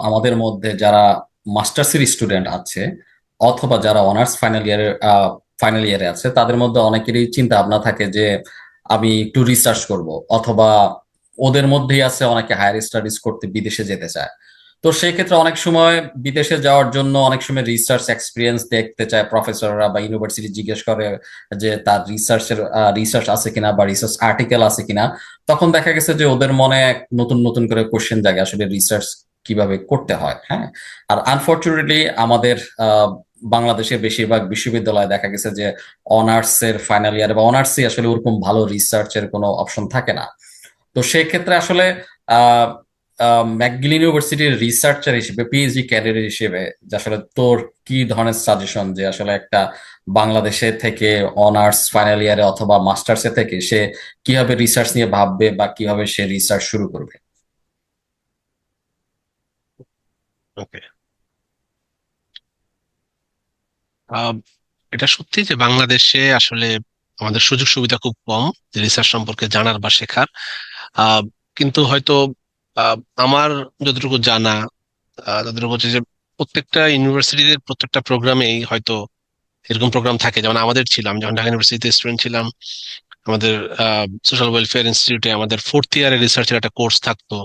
আমাদের মধ্যে যারা মাস্টার্সের স্টুডেন্ট আছে অথবা যারা অনার্স ফাইনাল ইয়ারে আছে, তাদের মধ্যে অনেকেরই চিন্তা ভাবনা থাকে যে আমি একটু রিসার্চ করব, অথবা ওদের মধ্যেই আছে অনেকে হায়ার স্টাডিজ করতে বিদেশে যেতে চায়। তো সেই ক্ষেত্রে অনেক সময় বিদেশে যাওয়ার জন্য অনেক সময় রিসার্চ এক্সপিরিয়েন্স দেখতে চায় প্রফেসররা বা ইউনিভার্সিটি, জিজ্ঞেস করে যে তার রিসার্চ আছে কিনা বা রিসার্চ আর্টিকেল আছে কিনা। তখন দেখা গেছে যে ওদের মনে এক নতুন নতুন করে কোশ্চেন জাগে, আসলে রিসার্চ কিভাবে করতে হয়। হ্যাঁ, আর আনফরচুনেটলি আমাদের আহ, বাংলাদেশের বেশিরভাগ বিশ্ববিদ্যালয়ে দেখা গেছে যে অনার্স এর ফাইনাল ইয়ার বা অনার্সে আসলে ওরকম ভালো রিসার্চের কোনো অপশন থাকে না। তো সেই ক্ষেত্রে আসলে আহ ম্যাকগিল ইউনিভার্সিটির রিসার্চার হিসেবে, পিএইচডি ক্যাডার হিসেবে, যে আসলে তোর কি ধরনের সাজেশন যে আসলে একটা বাংলাদেশে থেকে অনার্স ফাইনাল ইয়ারে অথবা মাস্টার্সে থেকে সে কিভাবে রিসার্চ নিয়ে ভাববে বা কিভাবে সে রিসার্চ শুরু করবে? ওকে। এটা সত্যি যে বাংলাদেশে আসলে আমাদের সুযোগ সুবিধা খুব কম রিসার্চ সম্পর্কে জানার বা শেখার। আহ, কিন্তু হয়তো আহ, আমার যতটুকু জানা, যতটুকু হচ্ছে যে প্রত্যেকটা ইউনিভার্সিটির প্রত্যেকটা প্রোগ্রামেই হয়তো এরকম প্রোগ্রাম থাকে। যেমন আমাদের ছিল, আমি যখন ঢাকা ইউনিভার্সিটিতে স্টুডেন্ট ছিলাম, আমাদের সোশ্যাল ওয়েলফেয়ার ইনস্টিটিউটে আমাদের ফোর্থ ইয়ারে রিসার্চের একটা কোর্স থাকতো,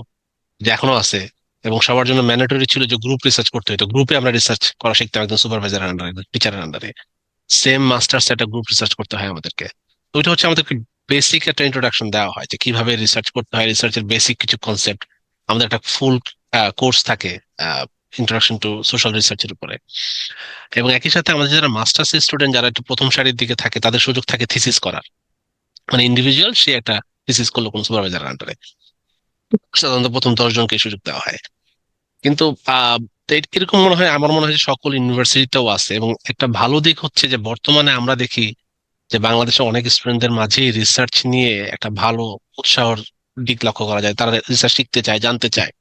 যে এখনো আছে। এবং সবার জন্য ম্যান্ডেটরি ছিল যে গ্রুপ রিসার্চ করতে হতো, গ্রুপে আমরা রিসার্চ করা শিখতাম একদম সুপারভাইজার আন্ডারে, টিচারের আন্ডারে। সেম মাস্টার্স একটা গ্রুপ রিসার্চ করতে হয় আমাদেরকে। তো ওইটা হচ্ছে আমাদেরকে বেসিক একটা ইন্ট্রোডাকশন দেওয়া হয় যে কিভাবে রিসার্চ করতে হয়, রিসার্চের বেসিক কিছু কনসেপ্ট। আমাদের একটা ফুল কোর্স থাকে ইন্ট্রোডাকশন টু সোশ্যাল রিসার্চের উপরে। এবং একই সাথে আমাদের যারা মাস্টার্স স্টুডেন্ট, যারা একটু প্রথম সারির দিকে থাকে, তাদের সুযোগ থাকে থিসিস করার। মানে ইন্ডিভিজুয়াল সে একটা থিসিস করলো কোনো সুপারভাইজার আন্ডারে, সাধারণত প্রথম 10 জনকে এই সুযোগ দেওয়া হয়। কিন্তু আহ তো এরকম মনে হয়, আমার মনে হয় যে সকল ইউনিভার্সিটিতেও আছে। এবং একটা ভালো দিক হচ্ছে যে বর্তমানে আমরা দেখি যে বাংলাদেশে অনেক স্টুডেন্টদের মাঝে রিসার্চ নিয়ে একটা ভালো উৎসাহর দিক লক্ষ্য করা যায়। তারা রিসার্চ শিখতে চায়, জানতে চায়।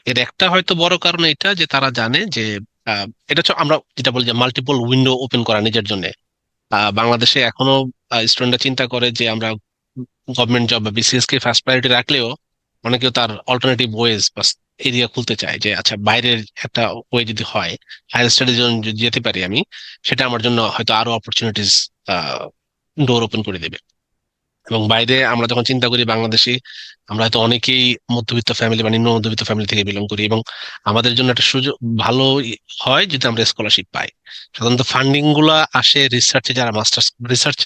এর একটা হয়তো বড় কারণ এটা যে তারা জানে যে এটা হচ্ছে আমরা যেটা বলি যে মাল্টিপল উইন্ডো ওপেন করা নিজের জন্য। বাংলাদেশে এখনো স্টুডেন্টরা চিন্তা করে যে আমরা গভর্নমেন্ট জব বা বিসিএস কে ফার্স্ট প্রায়োরিটি রাখলেও অনেকেও তার অল্টারনেটিভ ওয়েজ বা এরিয়া খুলতে চায়, যে আচ্ছা বাইরের একটা ওয়ে যদি হয়, হায়ার স্টাডিজ যদি যেতে পারি আমি, সেটা আমার জন্য হয়তো আরো অপরচুনিটিস ডোর ওপেন করে দেবে। এবং বাইরে আমরা যখন চিন্তা করি বাংলাদেশি, আমরা হয়তো অনেকেই মধ্যবিত্ত ফ্যামিলি বা নিম্ন মধ্যবিত্ত ফ্যামিলি থেকে বিলং করি, এবং আমাদের জন্য একটা সুযোগ ভালো হয় যদি আমরা স্কলারশিপ পাই। সাধারণত ফান্ডিং গুলা আসে রিসার্চে, যারা মাস্টার্স রিসার্চ,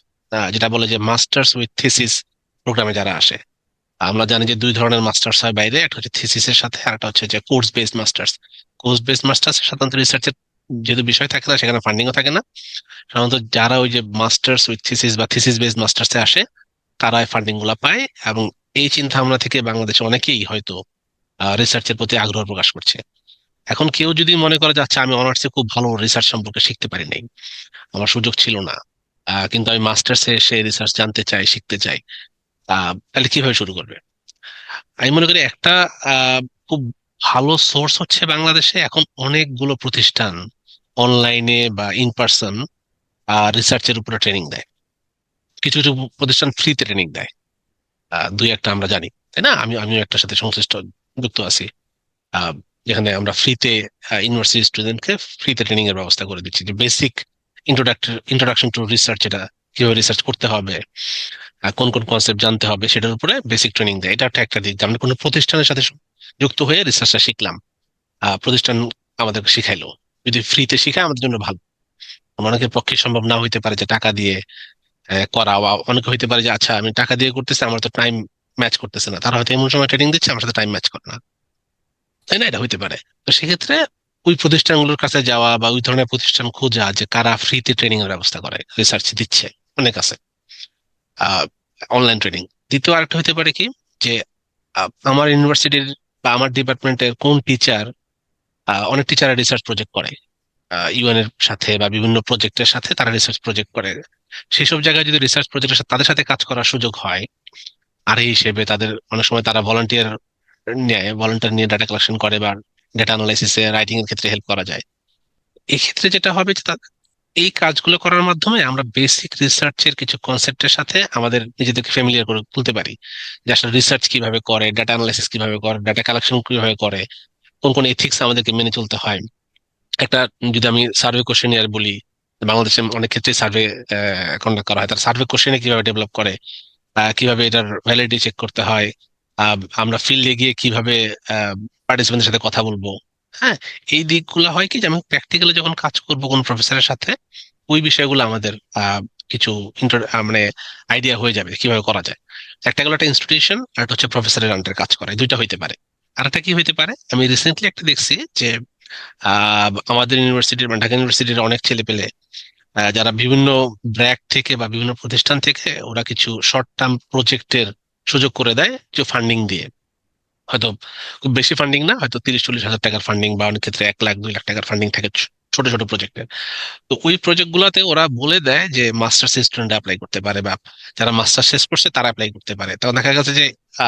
যেটা বলে যে মাস্টার্স উইথ থিসিস প্রোগ্রামে যারা আসে। আমরা জানি যে দুই ধরনের মাস্টার্স হয় বাইরে, একটা হচ্ছে থিসিসের সাথে, আর একটা হচ্ছে যে course based masters. Course based masters সাধারণত রিসার্চের যেহেতু বিষয় থাকে না, সেখানে ফান্ডিংও থাকে না। সাধারণত যারা ওই যে মাস্টার্স উইথ থিসিস বা থিসিস বেসড মাস্টার্সে আসে, তারা ফান্ডিং গুলা পায়। এবং এই চিন্তা ভাবনা থেকে বাংলাদেশে অনেকেই হয়তো রিসার্চের প্রতি আগ্রহ প্রকাশ করছে। এখন কেউ যদি মনে করে যে আচ্ছা আমি অনার্সে খুব ভালো রিসার্চ সম্পর্কে শিখতে পারি নাই, আমার সুযোগ ছিল না, কিন্তু আমি মাস্টার্সে এসে রিসার্চ জানতে চাই, শিখতে চাই, তাহলে কিভাবে শুরু করবে? আমি মনে করি একটা আহ, খুব ভালো সোর্স হচ্ছে বাংলাদেশে এখন অনেকগুলো প্রতিষ্ঠান অনলাইনে বা ইন পার্সন রিসার্চের উপরে ট্রেনিং দেয়। কিছু কিছু প্রতিষ্ঠান ফ্রিতে ট্রেনিং দেয়, দুই একটা আমরা জানি, তাই না? আমিও একটার সাথে সংশ্লিষ্ট যুক্ত আছি, আহ, যেখানে আমরা ফ্রিতে ইউনিভার্সিটি স্টুডেন্টকে ফ্রিতে ট্রেনিং এর ব্যবস্থা করে দিচ্ছি, যে বেসিক ইন্ট্রোডাকশন টু রিসার্চ, এটা কিভাবে রিসার্চ করতে হবে, কোন কোন কনসেপ্ট জানতে হবে, সেটার উপরে বেসিক ট্রেনিং দেয়। এটা একটা দিক যে আমরা কোনো প্রতিষ্ঠানের সাথে যুক্ত হয়ে রিসার্চটা শিখলাম, প্রতিষ্ঠান আমাদেরকে শিখাইলো। যদি ফ্রিতে শিখায় আমাদের জন্য ভালো। অনেকের পক্ষে সম্ভব না হইতে পারে যে টাকা দিয়ে করা, বা অনেকে হইতে পারে যে আচ্ছা আমি টাকা দিয়ে করতেছি, আমার তো টাইম ম্যাচ করতেছে না, তারা হয়তো এমন সময় ট্রেনিং দিচ্ছে আমার সাথে টাইম ম্যাচ করে না, তাই না? এটা হইতে পারে। তো সেক্ষেত্রে ওই প্রতিষ্ঠানগুলোর কাছে যাওয়া বা ওই ধরনের প্রতিষ্ঠান খোঁজা যে কারা ফ্রিতে ট্রেনিং এর ব্যবস্থা করে, রিসার্চ দিচ্ছে, অনেক আছে অনলাইন ট্রেনিং। দ্বিতীয় আরেকটা হইতে পারে কি, যে আমার ইউনিভার্সিটির বা আমার ডিপার্টমেন্টের কোন টিচার, অনেক টিচার রিসার্চ প্রজেক্ট করে ইউএন এর সাথে বা বিভিন্ন প্রজেক্টের সাথে, তারা রিসার্চ প্রজেক্ট করে। সেসব জায়গায় যদি রিসার্চ প্রজেক্টের সাথে তাদের সাথে কাজ করার সুযোগ হয়, আর এই হিসেবে তাদের অনেক সময় তারা ভলান্টিয়ার নিয়ে ডাটা কালেকশন করে বা ডেটা অ্যানালাইসিসে রাইটিং এর ক্ষেত্রে হেল্প করা যায়। এক্ষেত্রে যেটা হবে যে এই কাজগুলো করার মাধ্যমে আমরা বেসিক রিসার্চের কিছু কনসেপ্টের সাথে আমাদের নিজেদেরকে ফ্যামিলিয়ার করে তুলতে পারি, যে আসলে রিসার্চ কিভাবে করে, ডাটা অ্যানালাইসিস কিভাবে করে, ডাটা কালেকশন কিভাবে করে, কোন কোন এথিক্স আমাদেরকে মেনে চলতে হয়। একটা যদি আমি সার্ভে কোশ্চেনিয়ার বলি, বাংলাদেশে অনেক ক্ষেত্রে সার্ভে কন্ডাক্ট করা হয়, তার সার্ভে কোশ্চেনে কিভাবে ডেভেলপ করে, কিভাবে এটার ভ্যালিডিটি চেক করতে হয়, আমরা ফিল্ডে গিয়ে কিভাবে পার্টিসিপেন্টের সাথে কথা বলবো। হ্যাঁ, এই দিকগুলো হয় কি যে আমি প্র্যাকটিক্যালি যখন কাজ করবো কোন প্রফেসরের সাথে, ওই বিষয়গুলো আমাদের কিছু মানে আইডিয়া হয়ে যাবে কিভাবে করা যায়। একটা গেলো একটা ইনস্টিটিউশন, আর একটা হচ্ছে প্রফেসরের আন্ডারে কাজ করে, দুইটা হইতে পারে। আর একটা কি হইতে পারে, আমি রিসেন্টলি একটা দেখছি যে আমাদের ইউনিভার্সিটির মানে ঢাকা ইউনিভার্সিটির অনেক ছেলে পেলে যারা বিভিন্ন ব্র্যাক থেকে বা বিভিন্ন প্রতিষ্ঠান থেকে ওরা কিছু শর্ট টার্ম প্রজেক্টের সুযোগ করে দেয় যে ফান্ডিং দিয়ে। হয়তো খুব বেশি ফান্ডিং না, হয়তো 30-40 হাজার টাকার ফান্ডিং, বা অনেক ক্ষেত্রে 1 লাখ 2 লাখ টাকার ফান্ডিং থাকে ছোট ছোট প্রজেক্টের। তো ওই প্রজেক্ট গুলাতে ওরা বলে দেয় যে মাস্টার্স স্টুডেন্ট অ্যাপ্লাই করতে পারে, বা যারা মাস্টার্স শেষ করছে তারা অ্যাপ্লাই করতে পারে। তখন দেখা গেছে যে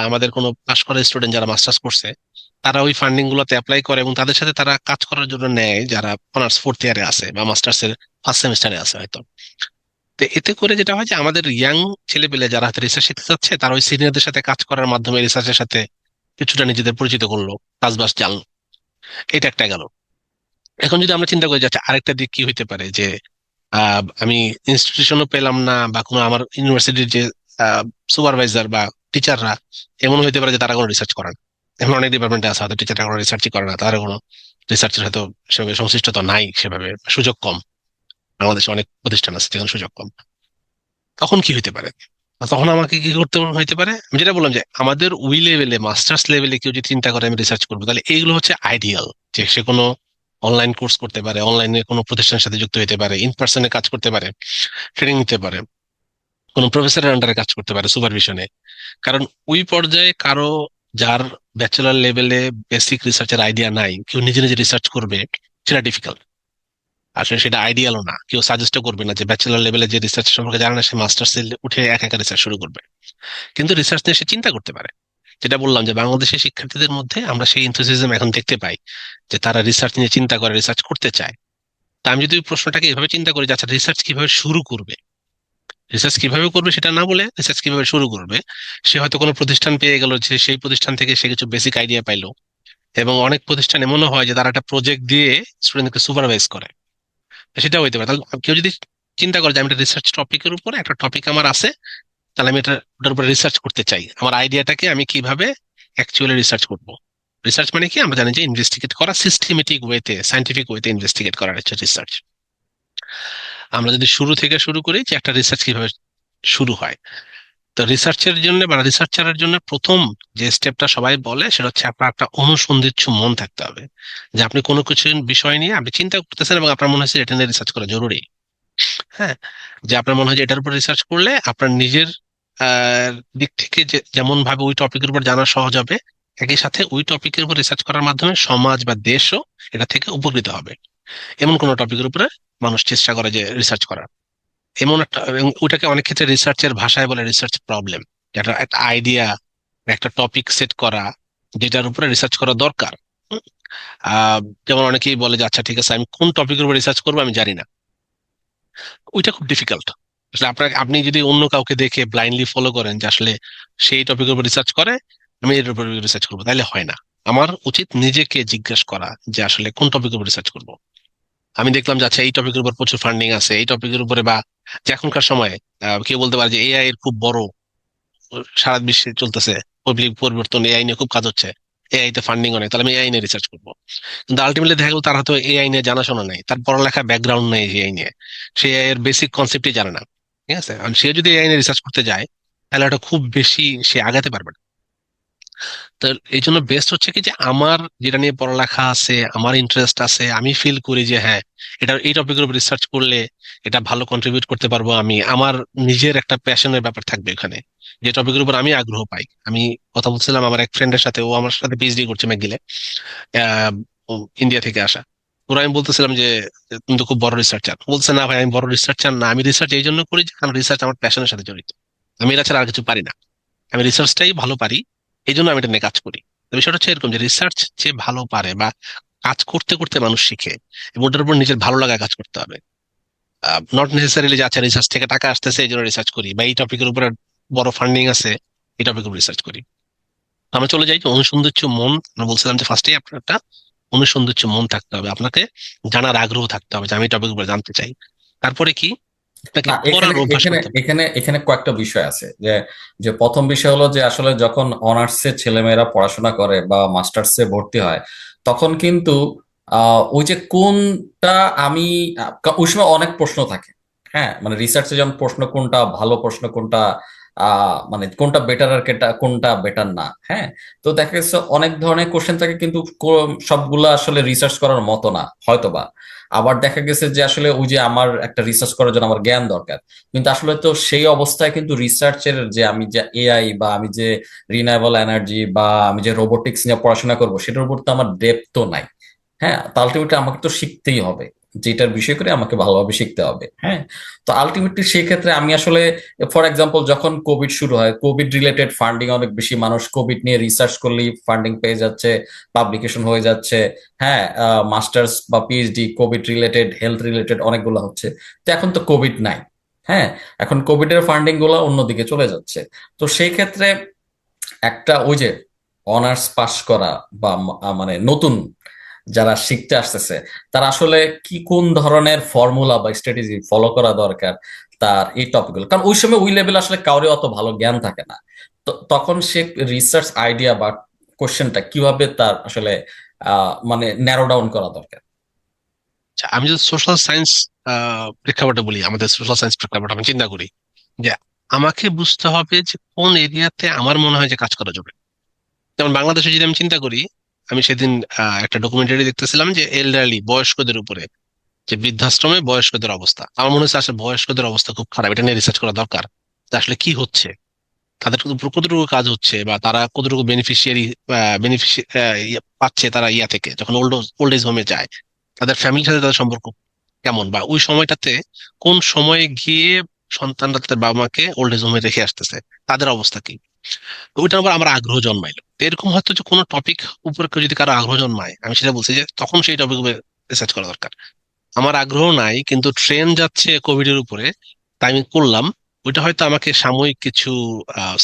আমাদের কোনো পাশ করা স্টুডেন্ট যারা মাস্টার্স করছে তারা ওই ফান্ডিং গুলোতে অ্যাপ্লাই করে, এবং তাদের সাথে তারা কাজ করার জন্য নেয় যারা অনার্স ফোর্থ ইয়ারে আছে বা মাস্টার্স এর ফার্স্ট সেমিস্টারে আছে হয়তো। তো এতে করে যেটা হয় যে আমাদের ইয়াং ছেলেপেলে যারা হাতে রিসার্চ শিখতে চাচ্ছে তারা ওই সিনিয়রদের সাথে কাজ করার মাধ্যমে রিসার্চের সাথে কিছুটা নিজেদের পরিচিত করলো, কাজবাজ জানলো। এটা একটা গেল। এখন যদি আমরা চিন্তা করি যে আচ্ছা, আরেকটা দিক কি হইতে পারে, যে আমি ইনস্টিটিউশনও পেলাম না, বা কোনো আমার ইউনিভার্সিটির যে সুপারভাইজার বা টিচাররা এমন হইতে পারে যে তারা কোনো রিসার্চ করে না। এমন অনেক ডিপার্টমেন্টে আছে হয়তো টিচাররা কোনো রিসার্চই করে না, তারা কোনো রিসার্চের হয়তো সেভাবে সংশ্লিষ্টতা নাই, সেভাবে সুযোগ কম। বাংলাদেশে অনেক প্রতিষ্ঠান আছে যেখানে সুযোগ কম। তখন কি হইতে পারে? তখন আমাকে কি করতে হইতে পারে, আমি যেটা বললাম যে আমাদের ওই লেভেলে মাস্টার্স লেভেলে কেউ যদি চিন্তা করে আমি রিসার্চ করবো, তাহলে এইগুলো হচ্ছে আইডিয়াল। যে সে কোনো অনলাইন কোর্স করতে পারে, অনলাইনে কোনো প্রতিষ্ঠানের সাথে যুক্ত হতে পারে, ইন পার্সনে কাজ করতে পারে, ট্রেনিং নিতে পারে, কোনো প্রফেসরের আন্ডারে কাজ করতে পারে সুপারভিশনে। কারণ ওই পর্যায়ে কারো, যার ব্যাচেলার লেভেলে বেসিক রিসার্চের আইডিয়া নাই, কেউ নিজে নিজে রিসার্চ করবে, সেটা ডিফিকাল্ট। আসলে সেটা আইডিয়ালও না, কেউ সাজেস্টও করবে না যে ব্যাচেলার লেভেলে যে রিসার্চ সম্পর্কে জানে না সে মাস্টার্স উঠে একা একা রিসার্চ শুরু করবে। কিন্তু রিসার্চ নিয়ে সে চিন্তা করতে পারে। যেটা বললাম যে বাংলাদেশের শিক্ষার্থীদের মধ্যে আমরা সেই এনথুসিয়াজম এখন দেখতে পাই, যে তারা রিসার্চ নিয়ে চিন্তা করে, রিসার্চ করতে চায়। তা আমি যদি ওই প্রশ্নটাকে এভাবে চিন্তা করি যে আচ্ছা, রিসার্চ কিভাবে শুরু করবে, রিসার্চ কিভাবে করবে সেটা না বলে রিসার্চ কিভাবে শুরু করবে। সে হয়তো কোনো প্রতিষ্ঠান পেয়ে গেল, যে সেই প্রতিষ্ঠান থেকে সে কিছু বেসিক আইডিয়া পাইলো। এবং অনেক প্রতিষ্ঠান এমনও হয় যে তারা একটা প্রজেক্ট দিয়ে স্টুডেন্টকে সুপারভাইজ করে, সেটা হইতে পারে। তাহলে কেউ যদি চিন্তা করে যে আমি একটা রিসার্চ টপিকের উপরে, একটা টপিক আমার আছে, তাহলে আমি ওটার উপরে রিসার্চ করতে চাই, আমার আইডিয়াটাকে আমি কিভাবে অ্যাকচুয়ালি রিসার্চ করব। রিসার্চ মানে কি, আমরা জানি যে ইনভেস্টিগেট করা, সিস্টেমেটিক ওয়েতে, সাইন্টিফিক ওয়েতে ইনভেস্টিগেট করা হচ্ছে রিসার্চ। আমরা যদি শুরু থেকে শুরু করি যে একটা রিসার্চ কিভাবে শুরু হয়, তো রিসার্চের জন্য বা রিসার্চারের জন্য প্রথম যে স্টেপটা সবাই বলে সেটা হচ্ছে আপনার একটা অনুসন্ধিৎসু মন থাকতে হবে। যে আপনি কোনো কিছু বিষয় নিয়ে আপনি চিন্তা করতেছেন এবং আপনার মনে হচ্ছে এটা নিয়ে রিসার্চ করা জরুরি। হ্যাঁ, যে আপনার মনে হয় যে এটার উপর রিসার্চ করলে আপনার নিজের দিক থেকে যে যেমন ভাবে ওই টপিকের উপর জানা সহজ হবে, একই সাথে ওই টপিকের উপর রিসার্চ করার মাধ্যমে সমাজ বা দেশও এটা থেকে উপকৃত হবে। এমন কোন টপিকের উপরে মানুষ চেষ্টা করে যে রিসার্চ করার। এমন একটা, এবং ওইটাকে অনেক ক্ষেত্রে রিসার্চের ভাষায় বলে রিসার্চ প্রবলেম। যেটা একটা আইডিয়া, একটা টপিক সেট করা, যেটার উপরে রিসার্চ করা দরকার। হুম, যেমন অনেকেই বলে যে আচ্ছা ঠিক আছে, আমি কোন টপিকের উপর রিসার্চ করবো আমি জানি না। ওইটা খুব ডিফিকাল্ট। আসলে আপনি যদি অন্য কাউকে দেখে ব্লাইন্ডলি ফলো করেন যে আসলে সেই টপিকের উপর রিসার্চ করে, আমি এর উপর রিসার্চ করবো, তাহলে হয় না। আমার উচিত নিজেকে জিজ্ঞেস করা যে আসলে কোন টপিকের উপর রিসার্চ করবো। আমি দেখলাম যে আচ্ছা, এই টপিকের উপর প্রচুর ফান্ডিং আছে, এই টপিকের উপরে, বা যে এখনকার সময়ে কেউ বলতে পারে যে এআই এর খুব বড়, সারা বিশ্বে চলতেছে পরিবর্তন, এআই নিয়ে খুব কাজ হচ্ছে, এআই তে ফান্ডিং অনেক, তাহলে আমি এআই নিয়ে রিসার্চ করবো। কিন্তু আলটিমেটলি দেখা গেল তার হয়তো এআই নিয়ে জানাশোনা নাই, তার পড়ালেখা ব্যাকগ্রাউন্ড নেই এআই নিয়ে, সে এআই এর বেসিক কনসেপ্টই জানে না। ঠিক আছে, আর সে যদি এআই নিয়ে রিসার্চ করতে যায়, তাহলে এটা খুব বেশি সে আগাতে পারবে না। তো এই জন্য বেস্ট হচ্ছে কি যে আমার যেটা নিয়ে পড়ালেখা আছে, আমার ইন্টারেস্ট আছে, আমি ফিল করি যে হ্যাঁ, এটা এই টপিকের উপর রিসার্চ করলে এটা ভালো কন্ট্রিবিউট করতে পারবো, আমি আমার নিজের একটা প্যাশনের ব্যাপার থাকবে এখানে, যে টপিকের উপর আমি আগ্রহ পাই। আমি কথা বলছিলাম আমার এক ফ্রেন্ডের সাথে, ও আমার সাথে পিএইচডি করছে ম্যাকগিলে, আহ ও ইন্ডিয়া থেকে আসা। ওরা, আমি বলতেছিলাম যে তুমি তো খুব বড় রিসার্চার, বলছে না ভাই আমি বড় রিসার্চার না, আমি রিসার্চ এই জন্য করি যে কারণ রিসার্চ আমার প্যাশনের সাথে জড়িত, আমি এটা ছাড়া আর কিছু পারি না, আমি রিসার্চটাই ভালো পারি, এই জন্য আমি এটা নিয়ে কাজ করি। তো বিষয়টা হচ্ছে এরকম যে রিসার্চ যে ভালো পারে বা কাজ করতে করতে মানুষ শিখে, এবং ওটার উপর নিজের ভালো লাগায় কাজ করতে হবে। নট নেসেসারিলি যে আচ্ছা রিসার্চ থেকে টাকা আসতেছে এই জন্য রিসার্চ করি, বা এই টপিকের উপরে বড় ফান্ডিং আছে এই টপিকের উপর রিসার্চ করি। তো আমরা চলে যাই যে অনুসন্ধিৎসু মন। আমরা বলছিলাম যে ফার্স্টে আপনার একটা অনুসন্ধিৎসু মন থাকতে হবে, আপনাকে জানার আগ্রহ থাকতে হবে যে আমি টপিক উপরে জানতে চাই। তারপরে কি, আপনাকে না, এখানে পড়ার অভ্যাস এখানে করতে হবে। এখানে এখানে কয়েকটা বিষয় আছে যে যে প্রথম বিষয় হলো যে আসলে যখন অনার্সে ছেলেমেয়েরা পড়াশোনা করে বা মাস্টার্সে ভর্তি হয় তখন কিন্তু ওই যে কোনটা আমি ওই সময় অনেক প্রশ্ন থাকে। হ্যাঁ, মানে রিসার্চে যেমন প্রশ্ন কোনটা ভালো, প্রশ্ন কোনটা মানে কোনটা বেটার আর কোনটা বেটার না। হ্যাঁ, তো দেখা গেছে অনেক ধরনের কোশ্চেন থাকে কিন্তু সবগুলা আসলে রিসার্চ করার মতো না হয়তোবা। আবার দেখা গেছে যে আসলে ওই যে আমার একটা রিসার্চ করার জন্য আমার জ্ঞান দরকার, কিন্তু আসলে তো সেই অবস্থায় কিন্তু রিসার্চের যে আমি যে এআই বা আমি যে রিনিউয়েবল এনার্জি বা আমি যে রোবোটিক্স নিয়ে পড়াশোনা করব সেটার উপর তো আমার ডেপথ তো নাই। হ্যাঁ, তো আলটিমেটলি আমাকে তো শিখতেই হবে, যেটার বিষয় করে আমাকে ভালোভাবে শিখতে হবে। হ্যাঁ, তো আলটিমেটলি সেই ক্ষেত্রে আমি আসলে ফর এক্সাম্পল যখন কোভিড শুরু হয়, কোভিড রিলেটেড ফান্ডিং অনেক বেশি, মানুষ কোভিড নিয়ে রিসার্চ করলেই ফান্ডিং পেয়ে যাচ্ছে, পাবলিকেশন হয়ে যাচ্ছে। হ্যাঁ, মাস্টার্স বা PhD Covid related, health related অনেকগুলো হচ্ছে। তো এখন তো কোভিড নাই। হ্যাঁ, এখন কোভিড এর ফান্ডিং গুলো অন্যদিকে চলে যাচ্ছে। তো সেই ক্ষেত্রে একটা ওই যে অনার্স পাশ করা বা মানে নতুন যারা শিখতে আসতেছে তারা আসলে কি কোন ধরনের ফর্মুলা বা স্ট্র্যাটেজি ফলো করা দরকার তার এই টপিকগুলো, কারণ ওই সময় ওই লেভেল আসলে কাউরে অত ভালো জ্ঞান থাকে না। তো তখন সে রিসার্চ আইডিয়া বা কোশ্চেনটা কিভাবে তার আসলে মানে ন্যারো ডাউন করা দরকার। আচ্ছা, আমি যদি সোশ্যাল সায়েন্স প্রেক্ষাপটে বলি, আমাদের সোশ্যাল সায়েন্স প্রেক্ষাপটে আমি চিন্তা করি যে আমাকে বুঝতে হবে যে কোন এরিয়াতে আমার মনে হয় যে কাজ করা যাবে। যেমন বাংলাদেশে যদি আমি চিন্তা করি, আমি সেদিন একটা ডকুমেন্টারি দেখতেছিলাম যে এলডারলি বয়স্কদের উপরে, যে বৃদ্ধাশ্রমে বয়স্কদের অবস্থা। আমার মনে হচ্ছে আসলে বয়স্কদের অবস্থা খুব খারাপ, এটা নিয়ে রিসার্চ করা দরকার যে আসলে কি হচ্ছে, তাদের উপর কতটুকু কাজ হচ্ছে, বা তারা কতটুকু বেনিফিশিয়ারি পাচ্ছে তারা ইয়া থেকে যখন ওল্ড এজ হোমে যায়, তাদের ফ্যামিলির সাথে তাদের সম্পর্ক কেমন, বা ওই সময়টাতে কোন সময়ে গিয়ে সন্তানরা তাদের বাবা মাকে ওল্ড এজ হোমে রেখে আসতেছে, তাদের অবস্থা কি। তো ওইটা আবার আমার আগ্রহ জন্মাইলো। তো এরকম হয়তো যে কোনো টপিক উপরে কেউ যদি কারো আগ্রহ জন্মায়, আমি সেটা বলছি যে তখন সেই টপিক উপরে রিসার্চ করা দরকার। আমার আগ্রহ নাই কিন্তু ট্রেন যাচ্ছে কোভিড এর উপরে, তাই আমি করলাম। ওইটা হয়তো আমাকে সাময়িক কিছু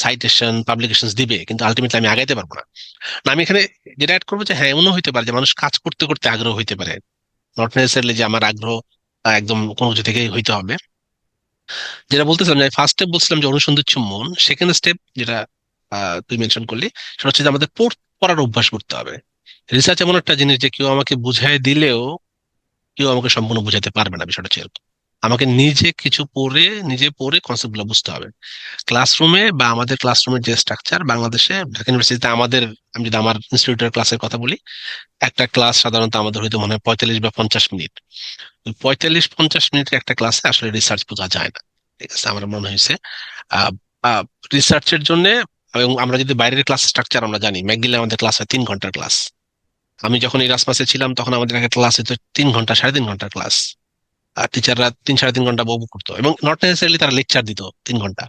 সাইটেশন পাবলিকেশন দিবে, কিন্তু আলটিমেটলি আমি আগাইতে পারবো না। না, আমি এখানে যেটা অ্যাড করবো যে হ্যাঁ, এমনও হইতে পারে যে মানুষ কাজ করতে করতে আগ্রহ হইতে পারে, নট নেসেসারিলি যে আমার আগ্রহ একদম কোনো কিছু থেকেই হইতে হবে। যেটা বলতেছিলাম যে ফার্স্ট স্টেপ বলছিলাম যে অনুসন্ধিৎসু মন, সেকেন্ড স্টেপ যেটা তুই মেনশন করলি, সেটা হচ্ছে যে আমাদের পড়ার অভ্যাস করতে হবে। রিসার্চ এমন একটা জিনিস যে কেউ আমাকে বুঝাই দিলেও কেউ আমাকে সম্পূর্ণ বুঝাতে পারবে না, বিষয়টা হচ্ছে এরকম। আমাকে নিজে কিছু পড়ে, নিজে পড়ে কনসেপ্ট গুলো বুঝতে হবে। ক্লাসরুমে বা আমাদের ক্লাসরুমের যে স্ট্রাকচার বাংলাদেশে, ঢাকা ইউনিভার্সিটিতে আমাদের, আমি যদি আমার ইনস্টিটিউটের ক্লাসের কথা বলি, একটা ক্লাস সাধারণত আমাদের হয়তো মনে হয় 45 বা 50 মিনিট। ওই 45-50 মিনিটের একটা ক্লাসে আসলে রিসার্চ বোঝা যায় না। ঠিক আছে, আমার মনে হয়েছে আহ রিসার্চের জন্য, এবং আমরা যদি বাইরের ক্লাস স্ট্রাকচার আমরা জানি, ম্যাকগিলে আমাদের ক্লাস হয় 3 ঘন্টার ক্লাস। আমি যখন ইরাসমাসে ছিলাম তখন আমাদের একটা ক্লাস হতো 3 ঘন্টা, 3.5 ঘন্টার ক্লাস। আর টিচাররা 3-3.5 ঘন্টা বকবক করতো, এবং নট নেসেসারিলি তারা লেকচার দিত 3 ঘন্টা।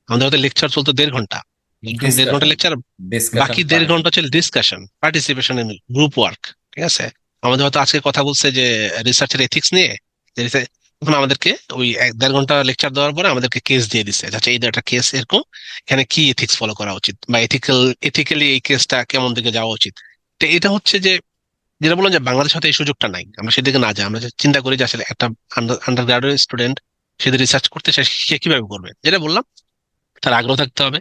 আমাদের হয়তো লেকচার চলতো 1.5 ঘন্টা, 1.5 ঘন্টা ডিসকাশন, লেকচার, ডিসকাশন বাকি দেড় পার্ট। ঘন্টা ছিল discussion, participation in group work. ঠিক আছে, আমাদের হয়তো আজকে কথা বলছে যে রিসার্চের এথিক্স নিয়ে, যে তখন আমাদেরকে ওই 1.5 ঘন্টা লেকচার দেওয়ার পরে আমাদেরকে কেস দিয়ে দিচ্ছে, আচ্ছা এই একটা কেস এরকম, এখানে কি এথিক্স ফলো করা উচিত, বা এথিক্যালি এই কেসটা কেমন দিকে যাওয়া উচিত। তো এটা হচ্ছে যে, যেটা বললাম যে বাংলাদেশ হয়তো এই সুযোগটা নাই, আমরা সেদিকে না যাই, আমরা যে চিন্তা করি যে আসলে একটা আন্ডার গ্রাজুয়েট স্টুডেন্ট সে রিসার্চ করতে চায়, সে কিভাবে করবে। যেটা বললাম, তার আগ্রহ থাকতে হবে,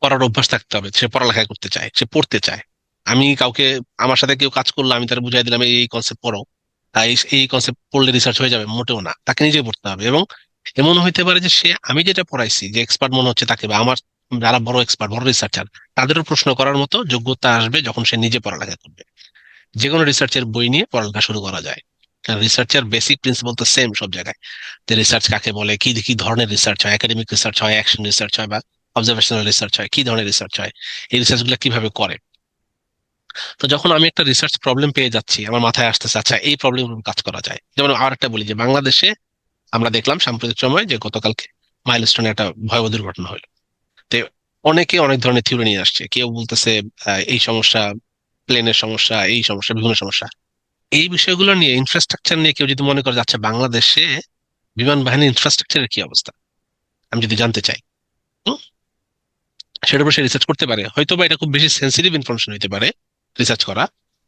পড়ার অভ্যাস থাকতে হবে, সে পড়ালেখা করতে চায়, সে পড়তে চায়। আমি কাউকে, আমার সাথে কেউ কাজ করলো, আমি তার বুঝাই দিলাম এই এই কনসেপ্ট পড়ো, এই এই কনসেপ্ট পড়লে রিসার্চ হয়ে যাবে, মোটেও না, তাকে নিজে পড়তে হবে। এবং এমন হইতে পারে যে সে, আমি যেটা পড়াইছি যে এক্সপার্ট মনে হচ্ছে তাকে, বা আমার যারা বড় এক্সপার্ট, বড় রিসার্চার, তাদেরও প্রশ্ন করার মতো যোগ্যতা আসবে যখন সে নিজে পড়ালেখা করবে। যে কোনো রিসার্চের বই নিয়ে পড়ালেখা শুরু করা যায়, কারণ রিসার্চের বেসিক প্রিন্সিপাল তো সেম সব জায়গায়। যে রিসার্চ কাকে বলে, কি কি ধরনের রিসার্চ হয়, একাডেমিক রিসার্চ হয়, অ্যাকশন রিসার্চ হয়, বা অবজারভেশনাল রিসার্চ হয়, কি ধরনের রিসার্চ হয়, এই রিসার্চ গুলো কিভাবে করে। তো যখন আমি একটা রিসার্চ প্রবলেম পেয়ে যাচ্ছি, আমার মাথায় আসতেছে আচ্ছা এই প্রবলেম কাজ করা যায়। যেমন আর একটা বলি যে বাংলাদেশে আমরা দেখলাম সাম্প্রতিক সময়ে যে গতকালকে মাইলস্টোনে একটা ভয়াবহ দুর্ঘটনা হলো। তো অনেকে অনেক ধরনের থিওরি নিয়ে আসছে, কেউ বলতেছে এই সমস্যা, প্লেনের সমস্যা, এই সমস্যা, বিভিন্ন সমস্যা। এই বিষয়গুলো নিয়ে, ইনফ্রাস্ট্রাকচার নিয়ে কেউ যদি মনে করে যে আচ্ছা বাংলাদেশে বিমান বাহিনীর ইনফ্রাস্ট্রাকচারের কি অবস্থা, আমি যদি জানতে চাই, হুম? সেটার উপর সে রিসার্চ করতে পারে, হয়তো বা এটা খুব বেশি সেন্সিটিভ ইনফরমেশন হতে পারে রিসার্চ করা,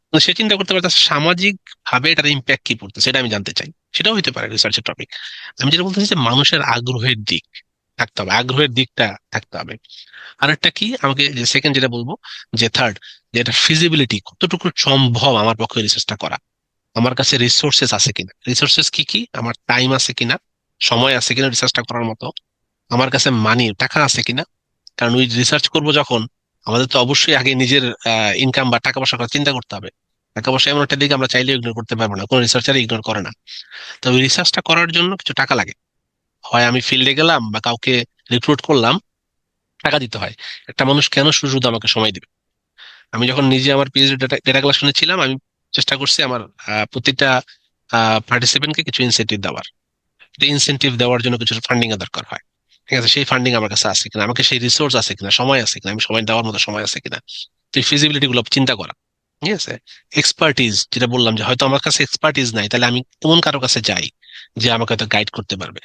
কিন্তু সে চিন্তা করতে পারে তার সামাজিক ভাবে এটার ইম্প্যাক্ট কি পড়তো সেটা আমি জানতে চাই, সেটাও হতে পারে রিসার্চের টপিক। আমি যেটা বলতেছি যে মানুষের আগ্রহের দিক থাকতে হবে, আগ্রহের দিকটা থাকতে হবে। আরেকটা কি আমাকে যে সেকেন্ড যেটা বলবো, যে থার্ড, যে এটা ফিজিবিলিটি কতটুকু সম্ভব আমার পক্ষে রিসার্চটা করা, আমার কাছে রিসোর্সেস আছে কিনা, রিসোর্সেস কি কি, আমার টাইম আছে কিনা, সময় আছে কিনা রিসার্চটা করার মতো, আমার কাছে মানি টাকা আছে কিনা। কারণ ওই রিসার্চ করব যখন, আমাদের তো অবশ্যই আগে নিজের ইনকাম বা টাকা পয়সা কথা চিন্তা করতে হবে। টাকা পয়সা এমন একটা দিকে আমরা চাইলে ইগনোর করতে পারবো না, কোনো রিসার্চার ইগনোর করে না। তো ওই রিসার্চটা করার জন্য কিছু টাকা লাগে, হয় আমি ফিল্ডে গেলাম বা কাউকে রিক্রুট করলাম, টাকা দিতে হয়। একটা মানুষ কেন শুধু শুধু আমাকে সময় দিবে? আমি যখন নিজে আমার পিএইচডি ডেটা কালেকশনে ছিলাম, আমি চেষ্টা করছি আমার প্রতিটা পার্টিসিপেন্টকে কিছু ইনসেন্টিভ দেওয়ার। ইনসেন্টিভ দেওয়ার জন্য কিছু ফান্ডিং এর দরকার হয়, ঠিক আছে? সেই ফান্ডিং আমার কাছে আছে কিনা, আমাকে সেই রিসোর্স আছে কিনা, সময় আছে কিনা, আমি সময় দেওয়ার মতো সময় আছে কিনা, তো এই ফিজিবিলিটি গুলো চিন্তা করা। ঠিক আছে, এক্সপার্টিজ যেটা বললাম, যে হয়তো আমার কাছে এক্সপার্টিজ নাই, তাহলে আমি এমন কারো কাছে যাই যে আমাকে হয়তো গাইড করতে পারবে,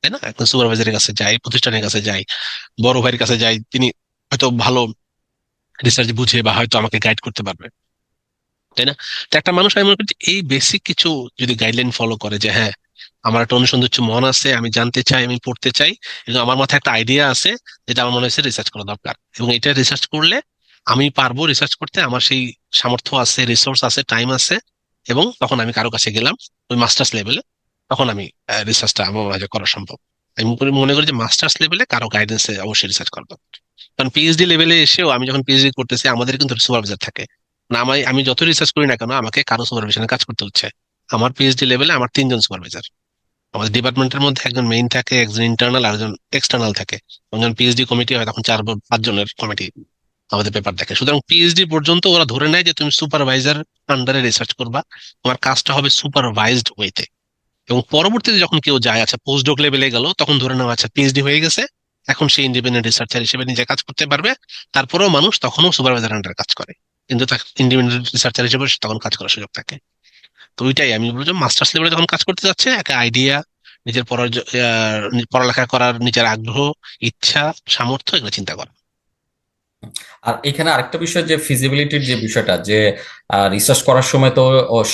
তাই না? একজন সুপারভাইজারের কাছে যাই, প্রতিষ্ঠানের কাছে যাই, বড় ভাইয়ের কাছে যাই, তিনি হয়তো ভালো রিসার্চ বুঝে বা হয়তো আমাকে গাইড করতে পারবে, তাই না? তো একটা মানুষ, আমি মনে করি যে এই বেসিক কিছু যদি গাইডলাইন ফলো করে, যে হ্যাঁ আমার একটা অনুসন্ধিৎসু মন আছে, আমি জানতে চাই, আমি পড়তে চাই, এবং আমার মাথায় একটা আইডিয়া আছে যেটা আমার মনে হয়েছে রিসার্চ করা দরকার, এবং এটা রিসার্চ করলে আমি পারবো রিসার্চ করতে, আমার সেই সামর্থ্য আছে, রিসোর্স আছে, টাইম আছে, এবং তখন আমি কারো কাছে গেলাম ওই মাস্টার্স লেভেলে, তখন আমি রিসার্চটা আমার মাঝে করা সম্ভব। আমি মনে করি যে মাস্টার্স লেভেলে কারো গাইডেন্সে অবশ্যই রিসার্চ করা দরকার। কারণ পিএইচডি লেভেলে এসেও, আমি যখন পিএইচডি করতেছি, আমাদের কিন্তু সুপারভাইজার থাকে না, আমি যত রিসার্চ করি না কেন আমাকে কারো সুপারভিশনে কাজ করতে হচ্ছে। আমার পিএইচডি লেভেলে আমার তিনজন সুপারভাইজার, আমাদের ডিপার্টমেন্টের মধ্যে একজন মেইন থাকে, একজন ইন্টারনাল, আর একজন এক্সটার্নাল থাকে। এবং যখন পিএইচডি কমিটি হয় তখন 4 বা 5 জনের কমিটি আমাদের পেপার দেখে। সুতরাং পিএইচডি পর্যন্ত ওরা ধরে নেয় যে তুমি সুপারভাইজার আন্ডারে রিসার্চ করবা, তোমার কাজটা হবে সুপারভাইজড ওয়েতে। এবং পরবর্তীতে যখন কেউ যায়, আচ্ছা পোস্ট ডক লেভেলে গেল, তখন ধরে নেওয়া আচ্ছা পিএইচডি হয়ে গেছে, এখন সে ইন্ডিপেন্ডেন্ট রিসার্চার হিসেবে নিজে কাজ করতে পারবে। তারপরেও মানুষ তখনও সুপারভাইজার আন্ডারে কাজ করে, কিন্তু তার ইন্ডিপেন্ডেন্ট রিসার্চার হিসেবে সে তখন কাজ করার সুযোগ থাকে। তো ওইটাই আমি বলবো, যে মাস্টার্স লেভেলে যখন কাজ করতে যাচ্ছে, একটা আইডিয়া, নিজের পড়ালেখা করার নিজের আগ্রহ, ইচ্ছা, সামর্থ্য, এগুলো চিন্তা করা। আর এখানে আরেকটা বিষয়, যে ফিজিবিলিটির যে বিষয়টা, যে রিসার্চ করার সময় তো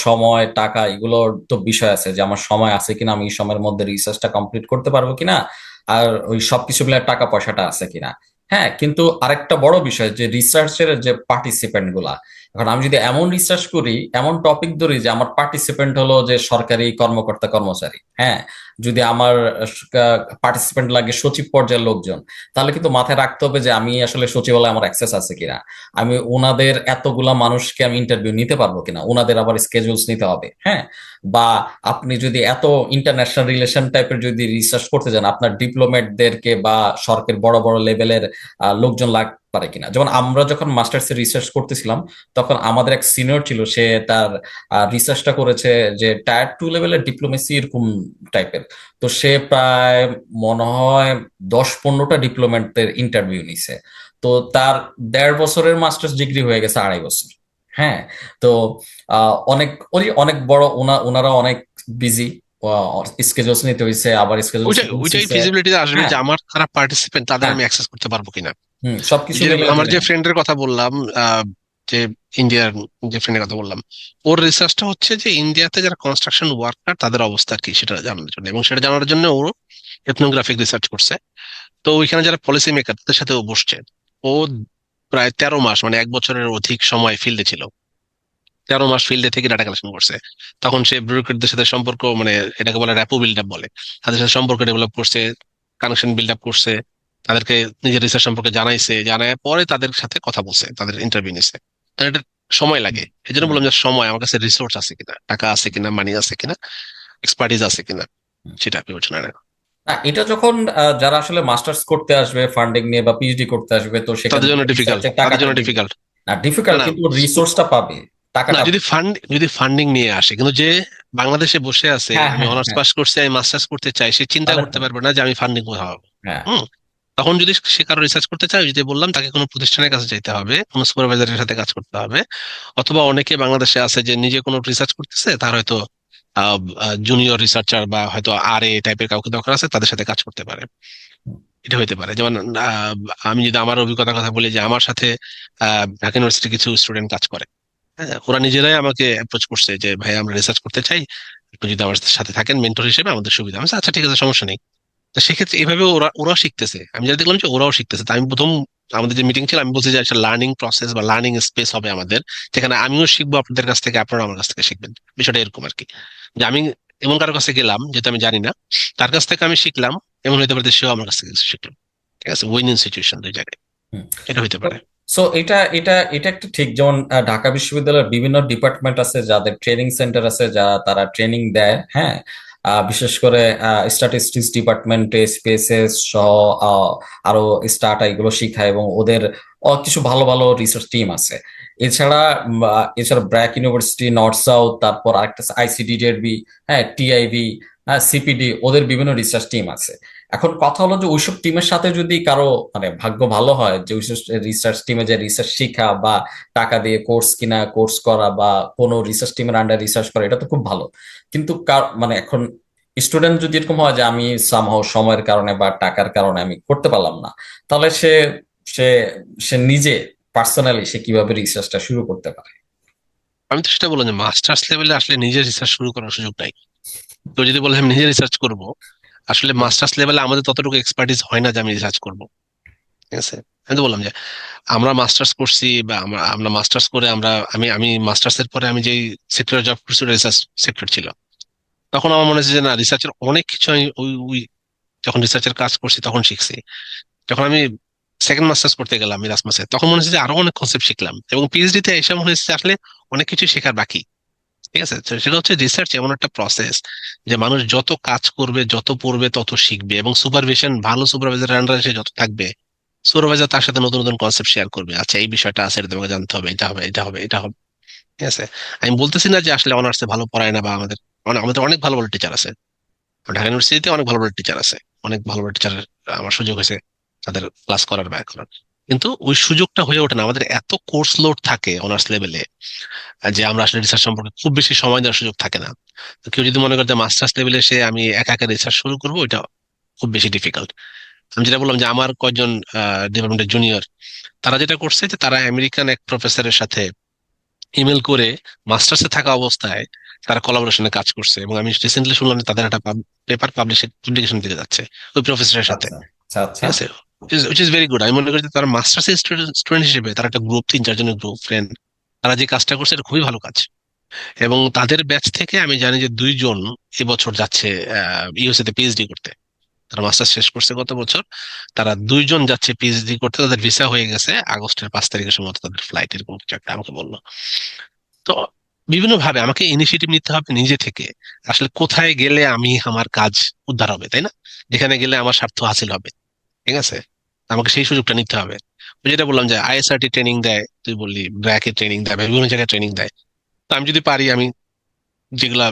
সময় টাকা এগুলোর তো বিষয় আছে, যে আমার সময় আছে কিনা, আমি এই সময়ের মধ্যে রিসার্চটা কমপ্লিট করতে পারবো কিনা, আর ওই সবকিছু মিলে টাকা পয়সাটা আছে কিনা। হ্যাঁ, কিন্তু আরেকটা বড় বিষয়, যে রিসার্চের যে পার্টিসিপেন্ট গুলা, এখন আমি যদি এমন রিসার্চ করি, এমন টপিক ধরি যে আমার পার্টিসিপেন্ট হলো যে সরকারি কর্মকর্তা কর্মচারী, হ্যাঁ, যদি আমার পার্টিসিপেন্ট লাগে সচিব পর্যায়ের লোকজন, তাহলে কিন্তু মাথায় রাখতে হবে যে আমি আসলে সচিবালয়ে আমার অ্যাক্সেস আছে কিনা, আমি ওনাদের এতগুলা মানুষকে আমি ইন্টারভিউ নিতে পারবো কিনা, ওনাদের আবার স্কেজুলস নিতে হবে, হ্যাঁ। বা আপনি যদি এত ইন্টারন্যাশনাল রিলেশন টাইপের যদি রিসার্চ করতে যান, আপনার ডিপ্লোমেটদেরকে বা সরকার বড় বড় লেভেলের লোকজন লাগতে পারে কিনা। যেমন আমরা যখন মাস্টার্স এর রিসার্চ করতেছিলাম, তখন আমাদের এক সিনিয়র ছিল, সে তার রিসার্চটা করেছে যে টায়ার 2 লেভেলের ডিপ্লোমেসি এরকম টাইপের। তো সে প্রায় মনে হয় 10-15টা ডিপ্লোমেটদের ইন্টারভিউ নিছে। তো তার 1.5 বছরের মাস্টার্স ডিগ্রি হয়ে গেছে 2.5 বছর। হ্যাঁ। তো অনেক অনেক বড়, ওনারা অনেক বিজি, স্কেজুলস নিতে হয়েছে, আবার স্কেজুলস ওইটাই মিস ওইটাই হয়েছে। ফিজিবিলিটিতে আসবে, হ্যাঁ। যে আমার যারা পার্টিসিপেন্ট তাদের হ্যাঁ। আমি অ্যাক্সেস করতে পারবো কিনা। সবকিছু যে মিলে আমার যদি। যে ফ্রেন্ডের কথা বললাম, যে ইন্ডিয়ার যে ফ্রেন্ডের কথা বললাম, ওর রিসার্চটা হচ্ছে যে ইন্ডিয়াতে যারা কনস্ট্রাকশন ওয়ার্কার তাদের অবস্থা কি সেটা জানার জন্য, এবং সেটা জানার জন্য ও এথনোগ্রাফিক রিসার্চ করছে। তো ওইখানে যারা পলিসি মেকার তাদের সাথে ও বসছে। ও প্রায় 13 মাস, মানে 1 বছরের অধিক সময় ফিল্ডে ছিল, 13 মাস ফিল্ডে থেকে ডাটা কালেকশন করছে। তখন সে ব্যুরোক্রেটদের সাথে সম্পর্ক, মানে এটাকে বলে র্যাপো বিল্ড আপ বলে, তাদের সাথে সম্পর্ক ডেভেলপ করছে, কানেকশন বিল্ড আপ করছে, তাদেরকে নিজের রিসার্চ সম্পর্কে জানাইছে, জানায় পরে তাদের সাথে কথা বলছে, তাদের ইন্টারভিউ নিছে। তাহলে এটা সময় লাগে, এই জন্য হুম। বললাম যে সময়, আমার কাছে রিসোর্স আছে কিনা, টাকা আছে কিনা, মানি আছে কিনা, এক্সপার্টিস আছে কিনা, সেটা বিবেচনা রাখা। না, এটা যখন যারা আসলে মাস্টার্স করতে আসবে ফান্ডিং নিয়ে বা পিএইচডি করতে আসবে, তো সেখানে তাদের জন্য ডিফিকাল্ট, রিসার্চের তাদের টাকাটা জন্য দিবে। ডিফিকাল্ট। না, না ডিফিকাল্ট, না, কিন্তু রিসোর্সটা পাবে, না, টাকাটা। যদি ফান্ডিং নিয়ে আসে, কিন্তু যে বাংলাদেশে বসে আছে, হ্যাঁ, আমি হ্যাঁ, অনার্স হ্যাঁ, পাস করছি, আমি মাস্টার্স করতে চাই, সে চিন্তা তাদের করতে তো। পারবে না যে আমি ফান্ডিং কোথাও পাবো। হ্যাঁ। হুম। তখন যদি সে কারো রিসার্চ করতে চায়, যদি বললাম তাকে কোনো প্রতিষ্ঠানের কাছে যেতে হবে, কোনো সুপারভাইজারের সাথে কাজ করতে হবে, অথবা অনেকে বাংলাদেশে আছে যে নিজে কোনো রিসার্চ করতেছে, তার হয়তো জুনিয়র রিসার্চার বা হয়তো আর এ টাইপের কাউকে দরকার আছে, তাদের সাথে কাজ করতে পারে। এটা হতে পারে। যেমন আহ, আমি যদি আমার অভিজ্ঞতার কথা বলি, যে আমার সাথে ঢাকা ইউনিভার্সিটি কিছু স্টুডেন্ট কাজ করে। হ্যাঁ, ওরা নিজেরাই আমাকে অ্যাপ্রোচ করছে যে ভাই আমরা রিসার্চ করতে চাই, একটু যদি আমার সাথে থাকেন মেন্টর হিসেবে আমাদের সুবিধা। আমি বলছি, আচ্ছা ঠিক আছে, সমস্যা নেই। তো সেক্ষেত্রে এভাবে ওরাও শিখতেছে, আমি যেটা দেখলাম যে ওরাও শিখতেছে। তো আমি প্রথম আমাদের যে মিটিং ছিল, আমি বলছি যে একটা লার্নিং প্রসেস বা লার্নিং স্পেস হবে আমাদের, যেখানে আমিও শিখবো আপনাদের কাছ থেকে, আপনারা আমার কাছ থেকে শিখবেন। বিষয়টা এরকম আর কি, যে আমি এমন কারো কাছে গেলাম যেটা আমি জানি না, তার কাছ থেকে আমি শিখলাম, এমন হতে পারে যে সেও আমার কাছ থেকে কিছু শিখলো। ঠিক আছে, উইন ইন সিচুয়েশন দুই জায়গায়, এটা হতে পারে। সো এটা একটা ঠিক, যেমন ঢাকা বিশ্ববিদ্যালয়ের বিভিন্ন ডিপার্টমেন্ট আছে যাদের ট্রেনিং সেন্টার আছে, যারা তারা ট্রেনিং দেয়, হ্যাঁ। বিশেষ করে স্ট্যাটিস্টিক্স ডিপার্টমেন্টে স্পেসেস সহ আরো স্টার্ট এগুলো শিখায়, এবং ওদের কিছু ভালো ভালো রিসার্চ টিম আছে। এছাড়া এছাড়া ব্র্যাক ইউনিভার্সিটি, নর্থ সাউথ, তারপর আরেকটা আইসিডিজেডবি, হ্যাঁ, টিআইবি, হ্যাঁ, সিপিডি, ওদের বিভিন্ন রিসার্চ টিম আছে। এখন কথা হলো যে ওইসব টিমের সাথে যদি কারো মানে ভাগ্য ভালো হয়, যে ওইসব রিসার্চ টিমে যে রিসার্চ শিখা বা টাকা দিয়ে কোর্স কিনা, কোর্স করা, বা কোনো রিসার্চ টিমের আন্ডার রিসার্চ করা, এটা তো খুব ভালো। কিন্তু মানে এখন স্টুডেন্ট যদি এরকম হয় যে আমি সামহাও সময়ের কারণে বা টাকার কারণে আমি করতে পারলাম না, তাহলে সে সে নিজে পার্সোনালি সে কিভাবে রিসার্চটা শুরু করতে পারে? আমি তো সেটা বললাম যে মাস্টার্স লেভেলে আসলে নিজে রিসার্চ শুরু করার সুযোগ নাই। তো যদি বলে আমি নিজে রিসার্চ করব, আসলে মাস্টার্স লেভেলে আমাদের ততটুকু এক্সপার্টিস হয় না যে আমি রিসার্চ করবো। ঠিক আছে, আমি তো বললাম যে আমরা মাস্টার্স করছি, বা আমরা আমরা মাস্টার্স করে আমরা আমি আমি মাস্টার্স এর পরে আমি যেই সেক্টরে জব করছি রিসার্চ সেক্টর ছিল। তখন আমার মনে হচ্ছে যে না, রিসার্চের অনেক কিছু আমি ওই ওই যখন রিসার্চের কাজ করছি তখন শিখছি। যখন আমি সেকেন্ড মাস্টার্স করতে গেলাম ইরাসমাসে, তখন মনে হচ্ছে যে আরো অনেক কনসেপ্ট শিখলাম, এবং পিএইচডি তে এসে মনে হচ্ছে যে আসলে অনেক কিছু শেখার বাকি। ঠিক আছে, তো সেটা হচ্ছে রিসার্চ এমন একটা প্রসেস যে মানুষ যত কাজ করবে, যত পড়বে, তত শিখবে, এবং সুপারভিশন, ভালো সুপারভাইজার আন্ডারে সে যত থাকবে, সুপারভাইজার তার সাথে নতুন নতুন কনসেপ্ট শেয়ার করবে। আচ্ছা এই বিষয়টা আছে, এটা তোমাকে জানতে হবে, এটা হবে, এটা হবে, এটা হবে। ঠিক আছে, আমি বলতেছি না যে আসলে অনার্সে ভালো পড়ায় না, বা আমাদের অনেক ভালো ভালো টিচার আছে, ঢাকা ইউনিভার্সিটিতে অনেক ভালো ভালো টিচার আছে, অনেক ভালো ভালো টিচারের আমার সুযোগ হয়েছে তাদের ক্লাস করার বা করার। কিন্তু ওই সুযোগটা হয়ে ওঠে না, আমাদের এত কোর্স লোড থাকে অনার্স লেভেলে, যে আমরা আসলে রিসার্চ সম্পর্কে খুব বেশি সময় দেওয়ার সুযোগ থাকে না। তো কেউ যদি মনে করতে মাস্টার্স লেভেলে সে আমি একা একা রিসার্চ শুরু করবো, এটা খুব বেশি ডিফিকাল্ট। আমি যেটা বললাম যে আমার কয়েকজন ডিপার্টমেন্টের জুনিয়র, তারা যেটা করছে যে তারা আমেরিকান এক প্রফেসরের সাথে ইমেল করে মাস্টার্সে থাকা অবস্থায় তারা কোলাবোরেশনে কাজ করছে, এবং আমি রিসেন্টলি শুনলাম যে তাদের একটা পেপার পাবলিকেশন দিতে যাচ্ছে ওই প্রফেসরের সাথে। আচ্ছা, আচ্ছা, আচ্ছা। ঠিক আছে, উইচ ইজ ভেরি গুড। আমি মনে করি যে তারা মাস্টার্স স্টুডেন্ট হিসেবে তারা একটা গ্রুপ, 3-4 জনের গ্রুপ ফ্রেন্ড, তারা যে কাজটা করছে এটা খুবই ভালো কাজ। এবং তাদের ব্যাচ থেকে আমি জানি যে 2 জন এবছর যাচ্ছে ইউএসএ তে পিএইচডি করতে। তারা মাস্টার্স শেষ করছে গত বছর, তারা 2 জন যাচ্ছে পিএইচডি করতে, তাদের ভিসা হয়ে গেছে, আগস্টের 5 তারিখের সময় তাদের ফ্লাইট, এরকম কিছু একটা আমাকে বললো। তো বিভিন্ন ভাবে আমাকে ইনিশিয়েটিভ নিতে হবে নিজে থেকে, আসলে কোথায় গেলে আমি আমার কাজ উদ্ধার হবে, তাই না? যেখানে গেলে আমার স্বার্থ হাসিল হবে। ঠিক আছে, আমাকে সেই সুযোগটা নিতে হবে। ওই যেটা বললাম যে আইএসআরটি ট্রেনিং দেয়, তুই বললি ব্র্যাকে ট্রেনিং দেয় বা বিভিন্ন জায়গায় ট্রেনিং দেয়। তো আমি যদি পারি, আমি যেগুলা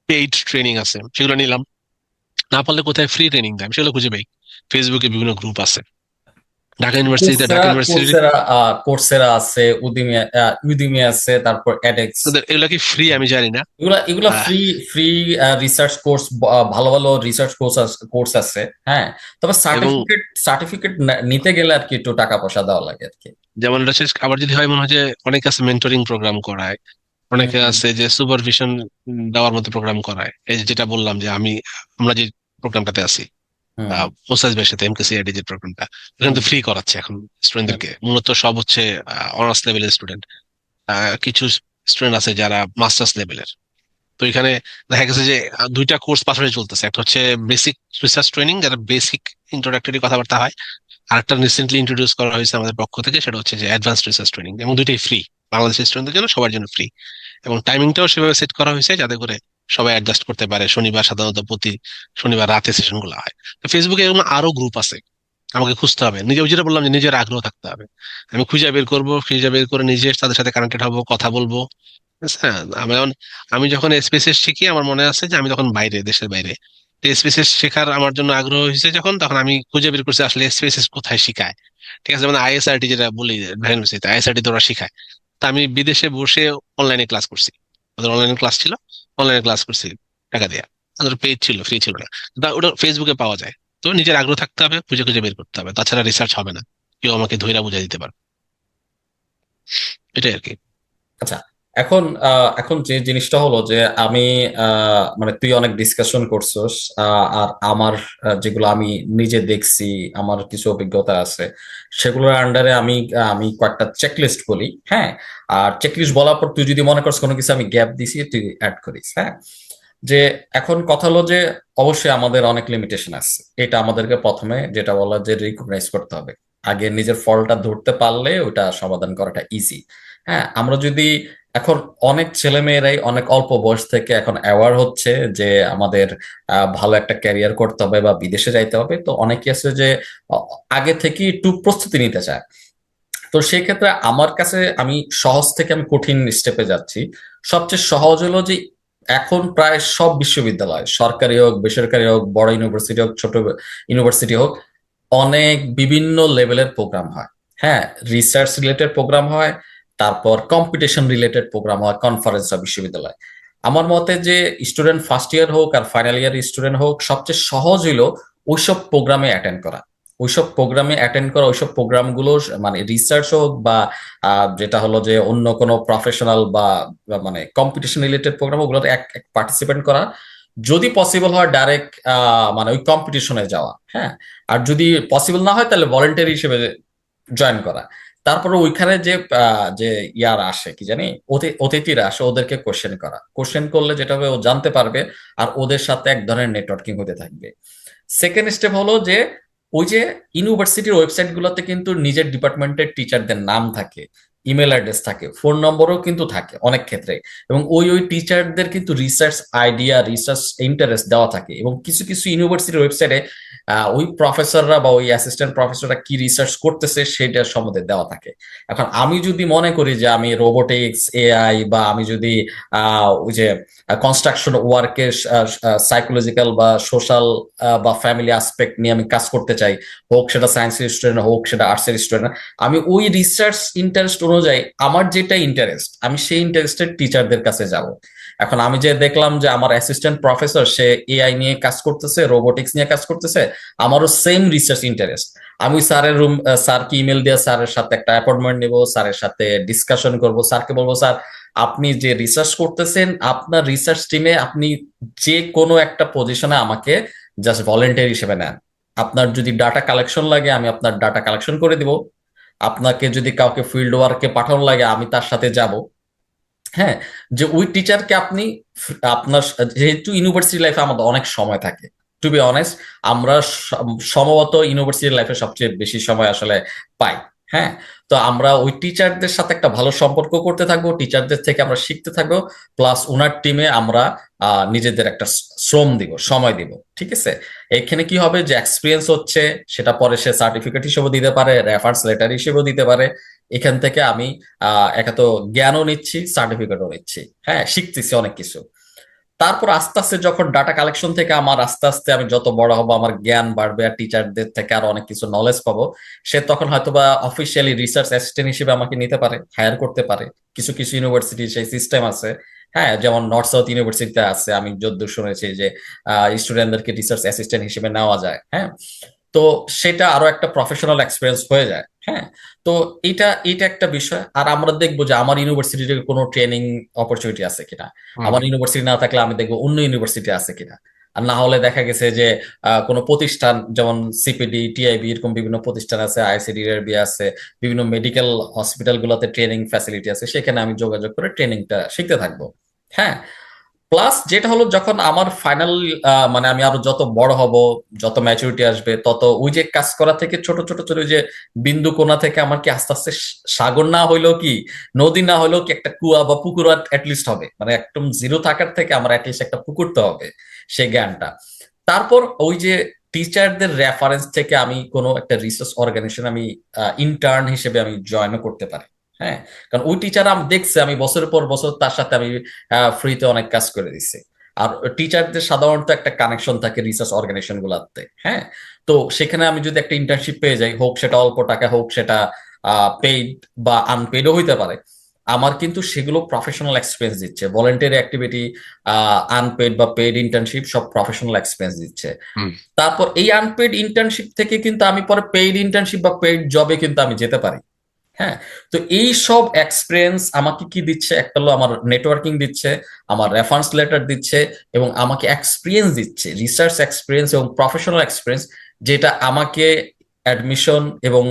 পেইড ট্রেনিং আছে সেগুলো নিলাম। না পারলে কোথায় ফ্রি ট্রেনিং দেয় আমি সেগুলো খুঁজে পাই। ফেসবুকে বিভিন্ন গ্রুপ আছে, কোর্সেরা ঢাকা ইউনিভার্সিটির। কোর্সেরা কোর্সেরা আছে, উদিমি ইউদিমি আছে, তারপর এডেক্স। এগুলা কি ফ্রি আমি জানি না। এগুলা এগুলা আহ, ফ্রি ফ্রি রিসার্চ কোর্স, ভালো ভালো রিসার্চ কোর্স আছে, হ্যাঁ। তবে এবং সার্টিফিকেট নিতে গেলে আর কি একটু টাকা পয়সা দেওয়া লাগে আর কি। যেমন এটা আবার যদি হয়, মনে হয় যে অনেকে আছে মেন্টরিং প্রোগ্রাম করায়, হুম, অনেকে হুম, আছে যে সুপারভিশন দেওয়ার মতো প্রোগ্রাম করায়। এই যে যেটা বললাম যে আমরা যে প্রোগ্রামটাতে আছি, হুম, মোসাইজ ভাইয়ের সাথে এমকেসিআইডি যে প্রোগ্রামটা, এখানে হুম, তো ফ্রি করাচ্ছে এখন হুম, স্টুডেন্টদেরকে। মূলত সব হচ্ছে অনার্স লেভেলের স্টুডেন্ট, কিছু স্টুডেন্ট আছে যারা মাস্টার্স লেভেলের। তো এখানে দেখা গেছে যে 2টা কোর্স পাশাপাশি চলতেছে, একটা হচ্ছে বেসিক রিসার্চ ট্রেনিং, যারা বেসিক ইন্ট্রোডাক্টরি কথাবার্তা হয়। আর একটা রিসেন্টলি ইন্ট্রোডিউস করা হয়েছে আমাদের পক্ষ থেকে, সেটা হচ্ছে যে অ্যাডভান্সড রিসার্চ ট্রেনিং, এবং দুইটাই ফ্রি, বাংলাদেশের স্টুডেন্টদের জন্য, সবার জন্য ফ্রি। এবং টাইমিংটাও সেভাবে সেট করা হয়েছে যাতে করে সবাই অ্যাডজাস্ট করতে পারে। শনিবার সাধারণত প্রতি শনিবার রাতে সেশন গুলো হয়। তো ফেসবুকে এরকম আরো গ্রুপ আছে, আমাকে খুঁজতে হবে নিজে, ওই যেটা বললাম যে নিজের আগ্রহ থাকতে হবে। আমি খুঁজে বের করবো, খুঁজে বের করে নিজে তাদের সাথে কানেক্টেড হবো, কথা বলবো। হ্যাঁ, আমি যখন স্পেসেস শিখি, আমার মনে আছে যে আমি তখন বাইরে, দেশের বাইরে, স্পেসেস শেখার আমার জন্য আগ্রহ হয়েছে যখন, তখন আমি খুঁজে বের করছি আসলে স্পেসেস কোথায় শিখায়। ঠিক আছে, মানে আইএসআরটি যেটা বলি, আইএসআরটি তো ওরা শিখায়। তা আমি বিদেশে বসে অনলাইনে ক্লাস করছি, ওদের অনলাইনে ক্লাস ছিল, অনলাইনে ক্লাস করছি টাকা দেয়া। ওদের পেইড ছিল, ফ্রি ছিল না। ওটা ফেসবুকে পাওয়া যায়। তো নিজের আগ্রহ থাকতে হবে, খুঁজে খুঁজে বের করতে হবে, তাছাড়া রিসার্চ হবে না। কেউ আমাকে ধইরা বুঝাই দিতে পারে, এটাই আর কি। আচ্ছা, এখন এখন যে জিনিসটা হলো যে আমি মানে তুই অনেক ডিসকাশন করছস, আর আমার যেগুলো আমি নিজে দেখছি, আমার কিছু অভিজ্ঞতা আছে, সেগুলোর আন্ডারে আমি আমি কয়েকটা চেকলিস্ট বলি। হ্যাঁ, আর চেকলিস্ট বলার পর তুই যদি মনে করছ কোনো কিছু আমি গ্যাপ দিছি, তুই অ্যাড করিস। হ্যাঁ, যে এখন কথা হলো যে অবশ্যই আমাদের অনেক লিমিটেশন আছে, এটা আমাদেরকে প্রথমে যেটা বলা যে রিকগনাইজ করতে হবে। আগে নিজের ফলটা ধরতে পারলে ওটা সমাধান করাটা ইজি। হ্যাঁ, আমরা যদি এখন অনেক ছেলেমেয়েরাই অনেক অল্প বয়স থেকে এখন অ্যাওয়ার হচ্ছে যে আমাদের ভালো একটা ক্যারিয়ার করতে হবে বা বিদেশে যাইতে হবে, তো অনেকে আছে যে আহ, আগে থেকে একটু প্রস্তুতি নিতে চায়। তো সেই ক্ষেত্রে আমার কাছে আমি সহজ থেকে আমি কঠিন স্টেপে যাচ্ছি। সবচেয়ে সহজ হলো যে এখন প্রায় সব বিশ্ববিদ্যালয়, সরকারি হোক বেসরকারি হোক, বড় ইউনিভার্সিটি হোক ছোট ইউনিভার্সিটি হোক, অনেক বিভিন্ন লেভেলের প্রোগ্রাম হয়। হ্যাঁ, রিসার্চ রিলেটেড প্রোগ্রাম হয়, তারপর কম্পিটিশন রিলেটেড প্রোগ্রাম হয়, কনফারেন্স হয় বিশ্ববিদ্যালয়। আমার মতে যে স্টুডেন্ট ফার্স্ট ইয়ার হোক আর ফাইনাল ইয়ার স্টুডেন্ট হোক, সবচেয়ে সহজ হইলো ওইসব প্রোগ্রামে অ্যাটেন্ড করা। ওইসব প্রোগ্রামে অ্যাটেন্ড করা, ওইসব প্রোগ্রামগুলো মানে রিসার্চ হোক বা যেটা হলো যে অন্য কোনো প্রফেশনাল মানে কম্পিটিশন রিলেটেড প্রোগ্রাম, ওগুলোতে এক পার্টিসিপেট করা। যদি পসিবল হয় ডাইরেক্ট মানে ওই কম্পিটিশনে যাওয়া। হ্যাঁ, আর যদি পসিবল না হয় তাহলে ভলেন্টারি হিসেবে জয়েন করা। তারপরে ওইখানে যে যে ইয়ার আসে কি জানি, অতিথিরা আসে, ওদেরকে কোশ্চেন করা। কোশ্চেন করলে যেটা হবে ও জানতে পারবে, আর ওদের সাথে এক ধরনের নেটওয়ার্কিং হতে থাকবে। সেকেন্ড স্টেপ হলো যে ওই যে ইউনিভার্সিটির ওয়েবসাইট গুলোতে কিন্তু নিজের ডিপার্টমেন্টের টিচারদের নাম থাকে, ইমেল অ্যাড্রেস থাকে, ফোন নম্বরও কিন্তু থাকে অনেক ক্ষেত্রে। এবং ওই ওই টিচারদের কিন্তু রিসার্চ আইডিয়া, রিসার্চ ইন্টারেস্ট দেওয়া থাকে। এবং কিছু কিছু ইউনিভার্সিটির ওয়েবসাইটে ওই প্রফেসররা বা ওই অ্যাসিস্ট্যান্ট প্রফেসররা কি রিসার্চ করতেছে সেটার সম্বন্ধে দেওয়া থাকে। এখন আমি যদি মনে করি যে আমি রোবোটিক্স, এআই, বা আমি যদি ওই যে কনস্ট্রাকশন ওয়ার্কের সাইকোলজিক্যাল বা সোশ্যাল বা ফ্যামিলি আসপেক্ট নিয়ে আমি কাজ করতে চাই, হোক সেটা সায়েন্সের স্টুডেন্ট হোক সেটা আর্টসের স্টুডেন্ট, আমি ওই রিসার্চ ইন্টারেস্ট অনুযায়ী আমার যেটা ইন্টারেস্ট আমি সেই ইন্টারেস্টেড টিচারদের কাছে যাব। এখন আমি যে দেখলাম যে আমার অ্যাসিস্ট্যান্ট প্রফেসর সে এআই নিয়ে কাজ করতেছে, রোবোটিক্স নিয়ে কাজ করতেছে, আমারও সেম রিসার্চ ইন্টারেস্ট, আমি স্যারের স্যারকে ইমেল দিয়ে স্যারের সাথে একটা অ্যাপয়েন্টমেন্ট নেবো, স্যারের সাথে ডিসকাশন করব, স্যারকে বলবো স্যার আপনি যে রিসার্চ করতেছেন আপনার রিসার্চ টিমে আপনি যে কোনো একটা পজিশনে আমাকে জাস্ট ভলেন্টিয়ার হিসেবে নেন। আপনার যদি ডাটা কালেকশন লাগে আমি আপনার ডাটা কালেকশন করে দিব, আপনাকে যদি কাউকে ফিল্ড ওয়ার্কে পাঠানো লাগে আমি তার সাথে যাব। হ্যাঁ, যে ওই টিচারকে আপনি আপনার যেহেতু ইউনিভার্সিটি লাইফে আমাদের অনেক সময় থাকে, টু বি অনেস্ট আমরা সম্ভবত ইউনিভার্সিটি লাইফে সবচেয়ে বেশি সময় আসলে পাই। হ্যাঁ, তো আমরা ওই টিচারদের সাথে একটা ভালো সম্পর্ক করতে থাকবো, টিচারদের থেকে আমরা শিখতে থাকবো, প্লাস ওনার টিমে আমরা নিজেদের একটা শ্রম দিব, সময় দিব। ঠিক আছে, এখানে কি হবে যে এক্সপিরিয়েন্স হচ্ছে, সেটা পরে সে সার্টিফিকেট হিসেবে দিতে পারে, রেফারেন্স লেটার হিসেবেও দিতে পারে। এখান থেকে আমি একা তো জ্ঞানও নিচ্ছি, সার্টিফিকেটও নিচ্ছি। হ্যাঁ, শিখতেছি অনেক কিছু। তারপর আস্তে আস্তে যখন ডাটা কালেকশন থেকে আমার আস্তে আস্তে আমি যত বড় হবো আমার জ্ঞান বাড়বে আর টিচারদের থেকে আরো অনেক কিছু নলেজ পাবো, সে তখন হয়তোবা অফিসিয়ালি রিসার্চ অ্যাসিস্ট্যান্ট হিসেবে আমাকে নিতে পারে, হায়ার করতে পারে। কিছু কিছু ইউনিভার্সিটি সেই সিস্টেম আছে। হ্যাঁ, যেমন নর্থ সাউথ ইউনিভার্সিটিতে আছে, আমি যতদূর শুনেছি যে স্টুডেন্টদেরকে রিসার্চ অ্যাসিস্ট্যান্ট হিসেবে নেওয়া যায়। হ্যাঁ, তো সেটা আরো একটা প্রফেশনাল এক্সপিরিয়েন্স হয়ে যায়। হ্যাঁ, তো এটা এটা একটা বিষয়। আর আমরা দেখবো যে আমার ইউনিভার্সিটিতে কোনো ট্রেনিং অপরচুনিটি আছে কিনা। হুম। আমার ইউনিভার্সিটি না থাকলে আমি দেখবো অন্য ইউনিভার্সিটি আছে কিনা। আর না হলে দেখা গেছে যে কোনো প্রতিষ্ঠান যেমন সিপিডি, টিআইবি, এরকম বিভিন্ন প্রতিষ্ঠান আছে, আইসিডি এর বি আছে, বিভিন্ন মেডিকেল হসপিটাল গুলোতে ট্রেনিং ফ্যাসিলিটি আছে, সেখানে আমি যোগাযোগ করে ট্রেনিংটা শিখতে থাকবো। হ্যাঁ, প্লাস যেটা হলো যখন আমার ফাইনাল মানে আমি আরো যত বড় হব, যত ম্যাচুরিটি আসবে, তত ওই যে কাজ করা থেকে ছোট ছোট ছোট ওই যে বিন্দু কোণা থেকে আমার কি আস্তে আস্তে সাগর না হইলেও কি, নদী না হলেও কি একটা কুয়া বা পুকুর অ্যাটলিস্ট হবে, মানে একদম জিরো থাকার থেকে আমার অ্যাটলিস্ট একটা পুকুর তো হবে, সেই জ্ঞানটা। তারপর ওই যে টিচারদের রেফারেন্স থেকে আমি কোনো একটা রিসার্চ অর্গানাইজেশন আমি ইন্টার্ন হিসেবে আমি জয়েনও করতে পারি। হ্যাঁ, কারণ ওই টিচার আমি দেখছি, আমি বছরের পর বছর তার সাথে আমি ফ্রিতে অনেক কাজ করে দিচ্ছে। আর টিচারদের সাধারণত একটা কানেকশন থাকে রিসার্চ অর্গানাইজেশন গুলাতে। হ্যাঁ, তো সেখানে আমি যদি একটা ইন্টার্নশিপ পেয়ে যাই, হোক সেটা অল্প টাকা, হোক সেটা পেইড বা আনপেইডও হইতে পারে, আমার কিন্তু সেগুলো প্রফেশনাল এক্সপিরিয়েন্স দিচ্ছে, ভলেন্টারি অ্যাক্টিভিটি, আনপেড বা পেইড ইন্টার্নশিপ সব প্রফেশনাল এক্সপিরিয়েন্স দিচ্ছে। হুম। তারপর এই আনপেড ইন্টার্নশিপ থেকে কিন্তু আমি পরে পেইড ইন্টার্নশিপ বা পেইড জবে কিন্তু আমি যেতে পারি। হ্যাঁ। তো এই সব এক্সপিরিয়েন্স আমাকে কি দিচ্ছে, একটা হলো আমার নেটওয়ার্কিং দিচ্ছে, আমার রেফারেন্স লেটার দিচ্ছে, এবং আমাকে এক্সপিরিয়েন্স দিচ্ছে, রিসার্চ এক্সপিরিয়েন্স এবং প্রফেশনাল এক্সপিরিয়েন্স, যেটা আমাকে অ্যাডমিশন এবং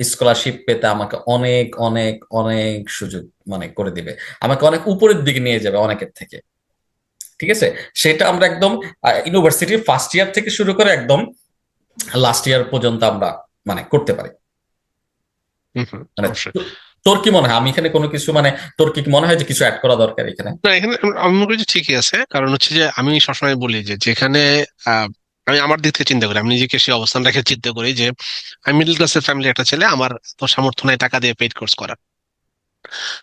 স্কলারশিপ পেতে আমাকে অনেক অনেক অনেক সুযোগ মানে করে দিবে, আমাকে অনেক উপরের দিকে নিয়ে যাবে অনেকের থেকে। ঠিক আছে। সেটা আমরা একদম ইউনিভার্সিটির ফার্স্ট ইয়ার থেকে শুরু করে একদম লাস্ট ইয়ার পর্যন্ত আমরা মানে করতে পারি। হুম। হুম। মানে অবশ্যই। তোর কি মনে হয়, আমি এখানে কোনো কিছু মানে তোর কি মনে হয় যে কিছু অ্যাড করা দরকার এখানে? না, এখানে আমি মনে করি যে ঠিকই আছে, কারণ হচ্ছে যে আমি সবসময় বলি যে যেখানে আহ, আমি আমার দিক থেকে চিন্তা করি, আমি নিজেকে সেই অবস্থান রেখে চিন্তা করি যে আমি মিডল ক্লাসের ফ্যামিলি একটা ছেলে, আমার তো সামর্থ্য নাই টাকা দিয়ে পেইড কোর্স করার।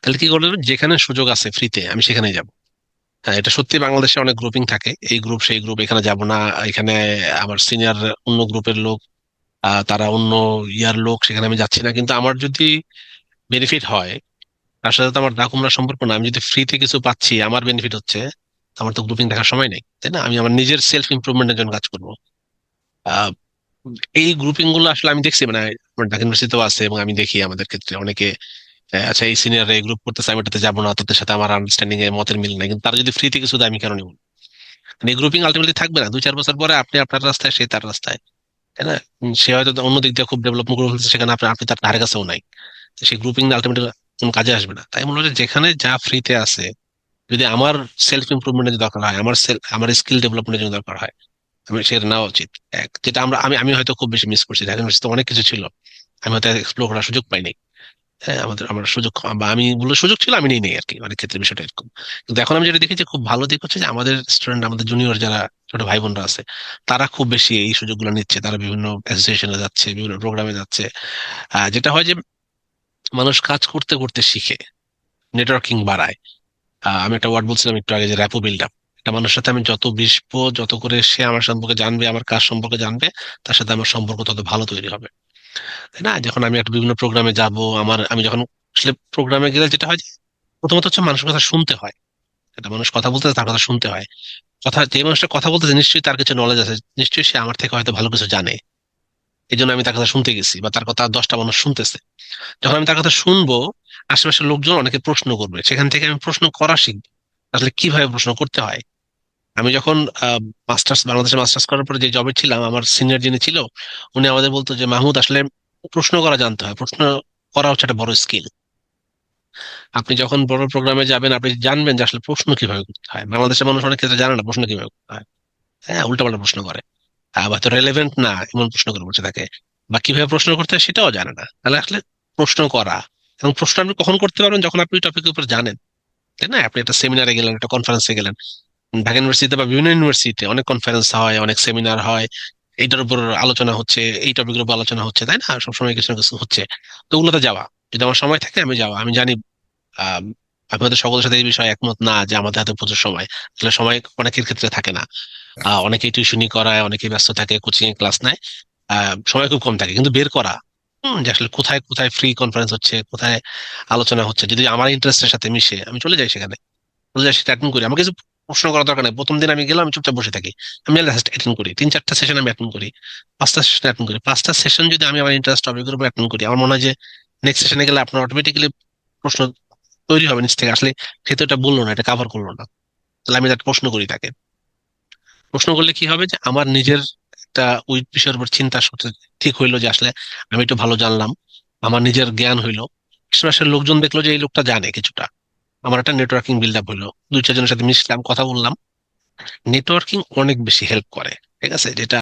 তাহলে কি করলে যেখানে সুযোগ আছে ফ্রিতে আমি সেখানেই যাব। হ্যাঁ, এটা সত্যি, বাংলাদেশে অনেক গ্রুপিং থাকে, এই গ্রুপ সেই গ্রুপ, এখানে যাব না, এখানে আমার সিনিয়র অন্য গ্রুপের লোক, তারা অন্য ইয়ার লোক, সেখানে আমি যাচ্ছি না। কিন্তু আমার যদি বেনিফিট হয়, তার সাথে তো আমার দা কুমড়া সম্পর্ক না, আমি যদি ফ্রিতে কিছু পাচ্ছি, আমার বেনিফিট হচ্ছে, আমার তো গ্রুপিং দেখার সময় নেই, তাই না? আমি আমার নিজের সেলফ ইমপ্রুভমেন্টের জন্য কাজ করবো। আহ, এই গ্রুপিং গুলো আসলে আমি দেখছি, মানে আমার ঢাকা ইউনিভার্সিটিতেও আছে, এবং আমি দেখি আমাদের ক্ষেত্রে অনেকে আচ্ছা এই সিনিয়র এই গ্রুপ করতেছে, আমি এটাতে যাবো না, তোদের সাথে আমার আন্ডারস্ট্যান্ডিং এ মতের মিল নাই, কিন্তু তারা যদি ফ্রিতে কিছু দেয় আমি কেন নিব? মানে এই গ্রুপিং আলটিমেটলি থাকবে না, 2-4 বছর পরে আপনি আপনার রাস্তায়, সে তার রাস্তায়, তাই না? সে হয়তো অন্য দিক দিয়ে খুব ডেভেলপমেন্ট করে ফেলছে, সেখানে আপনি আপনি তার ধারে কাছেও নাই। তো সেই গ্রুপিং আলটিমেটলি কোনো কাজে আসবে না। তাই মনে হয় যে যেখানে যা ফ্রিতে আছে, যদি আমার সেলফ ইমপ্রুভমেন্টের দরকার হয়, আমার স্কিল ডেভেলপমেন্টের জন্য দরকার হয়, আমি সেটা নেওয়া উচিত। এক যেটা আমি আমি হয়তো খুব বেশি মিস করছি, ঢাকা ইউনিভার্সিটিতে অনেক কিছু ছিল, আমি হয়তো এক্সপ্লোর করার সুযোগ পাইনি। হ্যাঁ, আমার সুযোগ বা আমি বলে সুযোগ ছিল, আমি নিই নেই আর কি, অনেক ক্ষেত্রে বিষয়টা এরকম। কিন্তু এখন আমি যেটা দেখেছি খুব ভালো দিক হচ্ছে যে আমাদের স্টুডেন্ট, আমাদের জুনিয়র যারা ছোট ভাই বোনরা আছে, তারা খুব বেশি এই সুযোগগুলো নিচ্ছে, তারা বিভিন্ন অ্যাসোসিয়েশনে যাচ্ছে, বিভিন্ন প্রোগ্রামে যাচ্ছে। যেটা হয় যে মানুষ কাজ করতে করতে শিখে, নেটওয়ার্কিং বাড়ায়। আমি একটা ওয়ার্ড বলছিলাম একটু আগে, যে র্যাপো বিল্ড আপ। একটা মানুষের সাথে আমি যত মিশবো, যত করে সে আমার সম্পর্কে জানবে, আমার কাজ সম্পর্কে জানবে, তার সাথে আমার সম্পর্ক তত ভালো তৈরি হবে, তাই না? যখন আমি একটা বিভিন্ন প্রোগ্রামে যাব, আমি যখন আসলে প্রোগ্রামে গেলে যেটা হয় যে, প্রথমত হচ্ছে মানুষের কথা শুনতে হয়। একটা মানুষ কথা বলতে তার কথা শুনতে হয়। যে মানুষটা কথা বলতেছে নিশ্চয়ই তার কিছু নলেজ আছে, নিশ্চয়ই সে আমার থেকে হয়তো ভালো কিছু জানে, এই জন্য আমি তার কথা শুনতে গেছি, বা তার কথা 10টা মানুষ শুনতেছে। যখন আমি তার কথা শুনবো, আশেপাশের লোকজন অনেকে প্রশ্ন করবে, সেখান থেকে আমি প্রশ্ন করা শিখবো, আসলে কিভাবে প্রশ্ন করতে হয়। আমি যখন বাংলাদেশে মাস্টার্স করার পরে যে জবে ছিলাম, আমার সিনিয়র যিনি ছিল, উনি আমাদের বলতো যে মাহমুদ, আসলে প্রশ্ন করা জানতে হয়, প্রশ্ন করা হচ্ছে একটা বড় স্কিল। আপনি যখন বড় প্রোগ্রামে যাবেন, আপনি জানবেন যে আসলে প্রশ্ন কিভাবে করতে হয়। বাংলাদেশের মানুষ অনেক ক্ষেত্রে জানে না প্রশ্ন কিভাবে করতে হয়। হ্যাঁ, উল্টাপাল্টা প্রশ্ন করে, হয়তো রেলেভেন্ট না এমন প্রশ্ন করে বসে থাকে, বা কিভাবে প্রশ্ন করতে হয় সেটাও জানে না। তাহলে আসলে প্রশ্ন করা, এবং প্রশ্ন আপনি কখন করতে পারবেন, যখন আপনি টপিকের উপর জানেন, তাই না? আপনি একটা সেমিনারে গেলেন, একটা কনফারেন্সে গেলেন, ঢাকা ইউনিভার্সিটিতে বা বিভিন্ন ইউনিভার্সিটিতে অনেক কনফারেন্স হয়, অনেক সেমিনার হয়, এইটার উপর আলোচনা হচ্ছে, এই টপিকের উপর আলোচনা হচ্ছে, তাই না? সবসময় কিছু না কিছু হচ্ছে। তো ওগুলোতে যাওয়া, যদি আমার সময় থাকে আমি যাওয়া, আমি জানি আহ আমি হয়তো সকলের সাথে এই বিষয়ে একমত না যে আমাদের হাতে প্রচুর সময়, আসলে সময় অনেকের ক্ষেত্রে থাকে না। অনেকেই টিউশনি করায়, অনেকেই ব্যস্ত থাকে, কোচিং এ ক্লাস নেয়, সময় খুব কম থাকে, কিন্তু বের করা, যে আসলে কোথায় কোথায় ফ্রি কনফারেন্স হচ্ছে, কোথায় আলোচনা হচ্ছে, যদি আমার ইন্টারেস্টের সাথে মিশে আমি চলে যাই সেখানে, চলে যাই, সেটা অ্যাটেন্ড করি। আমাকে কিছু প্রশ্ন করার দরকার নেই, প্রথম দিন আমি গেলাম, আমি চুপচাপ বসে থাকি, আমি অ্যাটেন্ড করি 3-4টা সেশন, আমি অ্যাটেন্ড করি 5টা সেশন অ্যাটেন্ড করি। 5টা সেশন যদি আমি আমার ইন্টারেস্ট টপিকের উপর অ্যাটেন্ড করি, আমার মনে হয় যে নেক্সট সেশনে গেলে আপনার অটোমেটিক্যালি প্রশ্ন তৈরি হবে নিচ থেকে, আসলে সে তো এটা বললো না, এটা কাভার করলো না, তাহলে আমি তাকে প্রশ্ন করি তাকে। প্রশ্ন করলে কি হবে যে আমার নিজের একটা ওই বিষয়ের উপর চিন্তা করতে ঠিক হইলো, যে আসলে আমি একটু ভালো জানলাম, আমার নিজের জ্ঞান হইলো, আশেপাশের লোকজন দেখলো যে এই লোকটা জানে কিছুটা, আমার একটা নেটওয়ার্কিং বিল্ড আপ হইলো, 2-4 জনের সাথে মিশলাম, কথা বললাম। নেটওয়ার্কিং অনেক বেশি হেল্প করে, ঠিক আছে? যেটা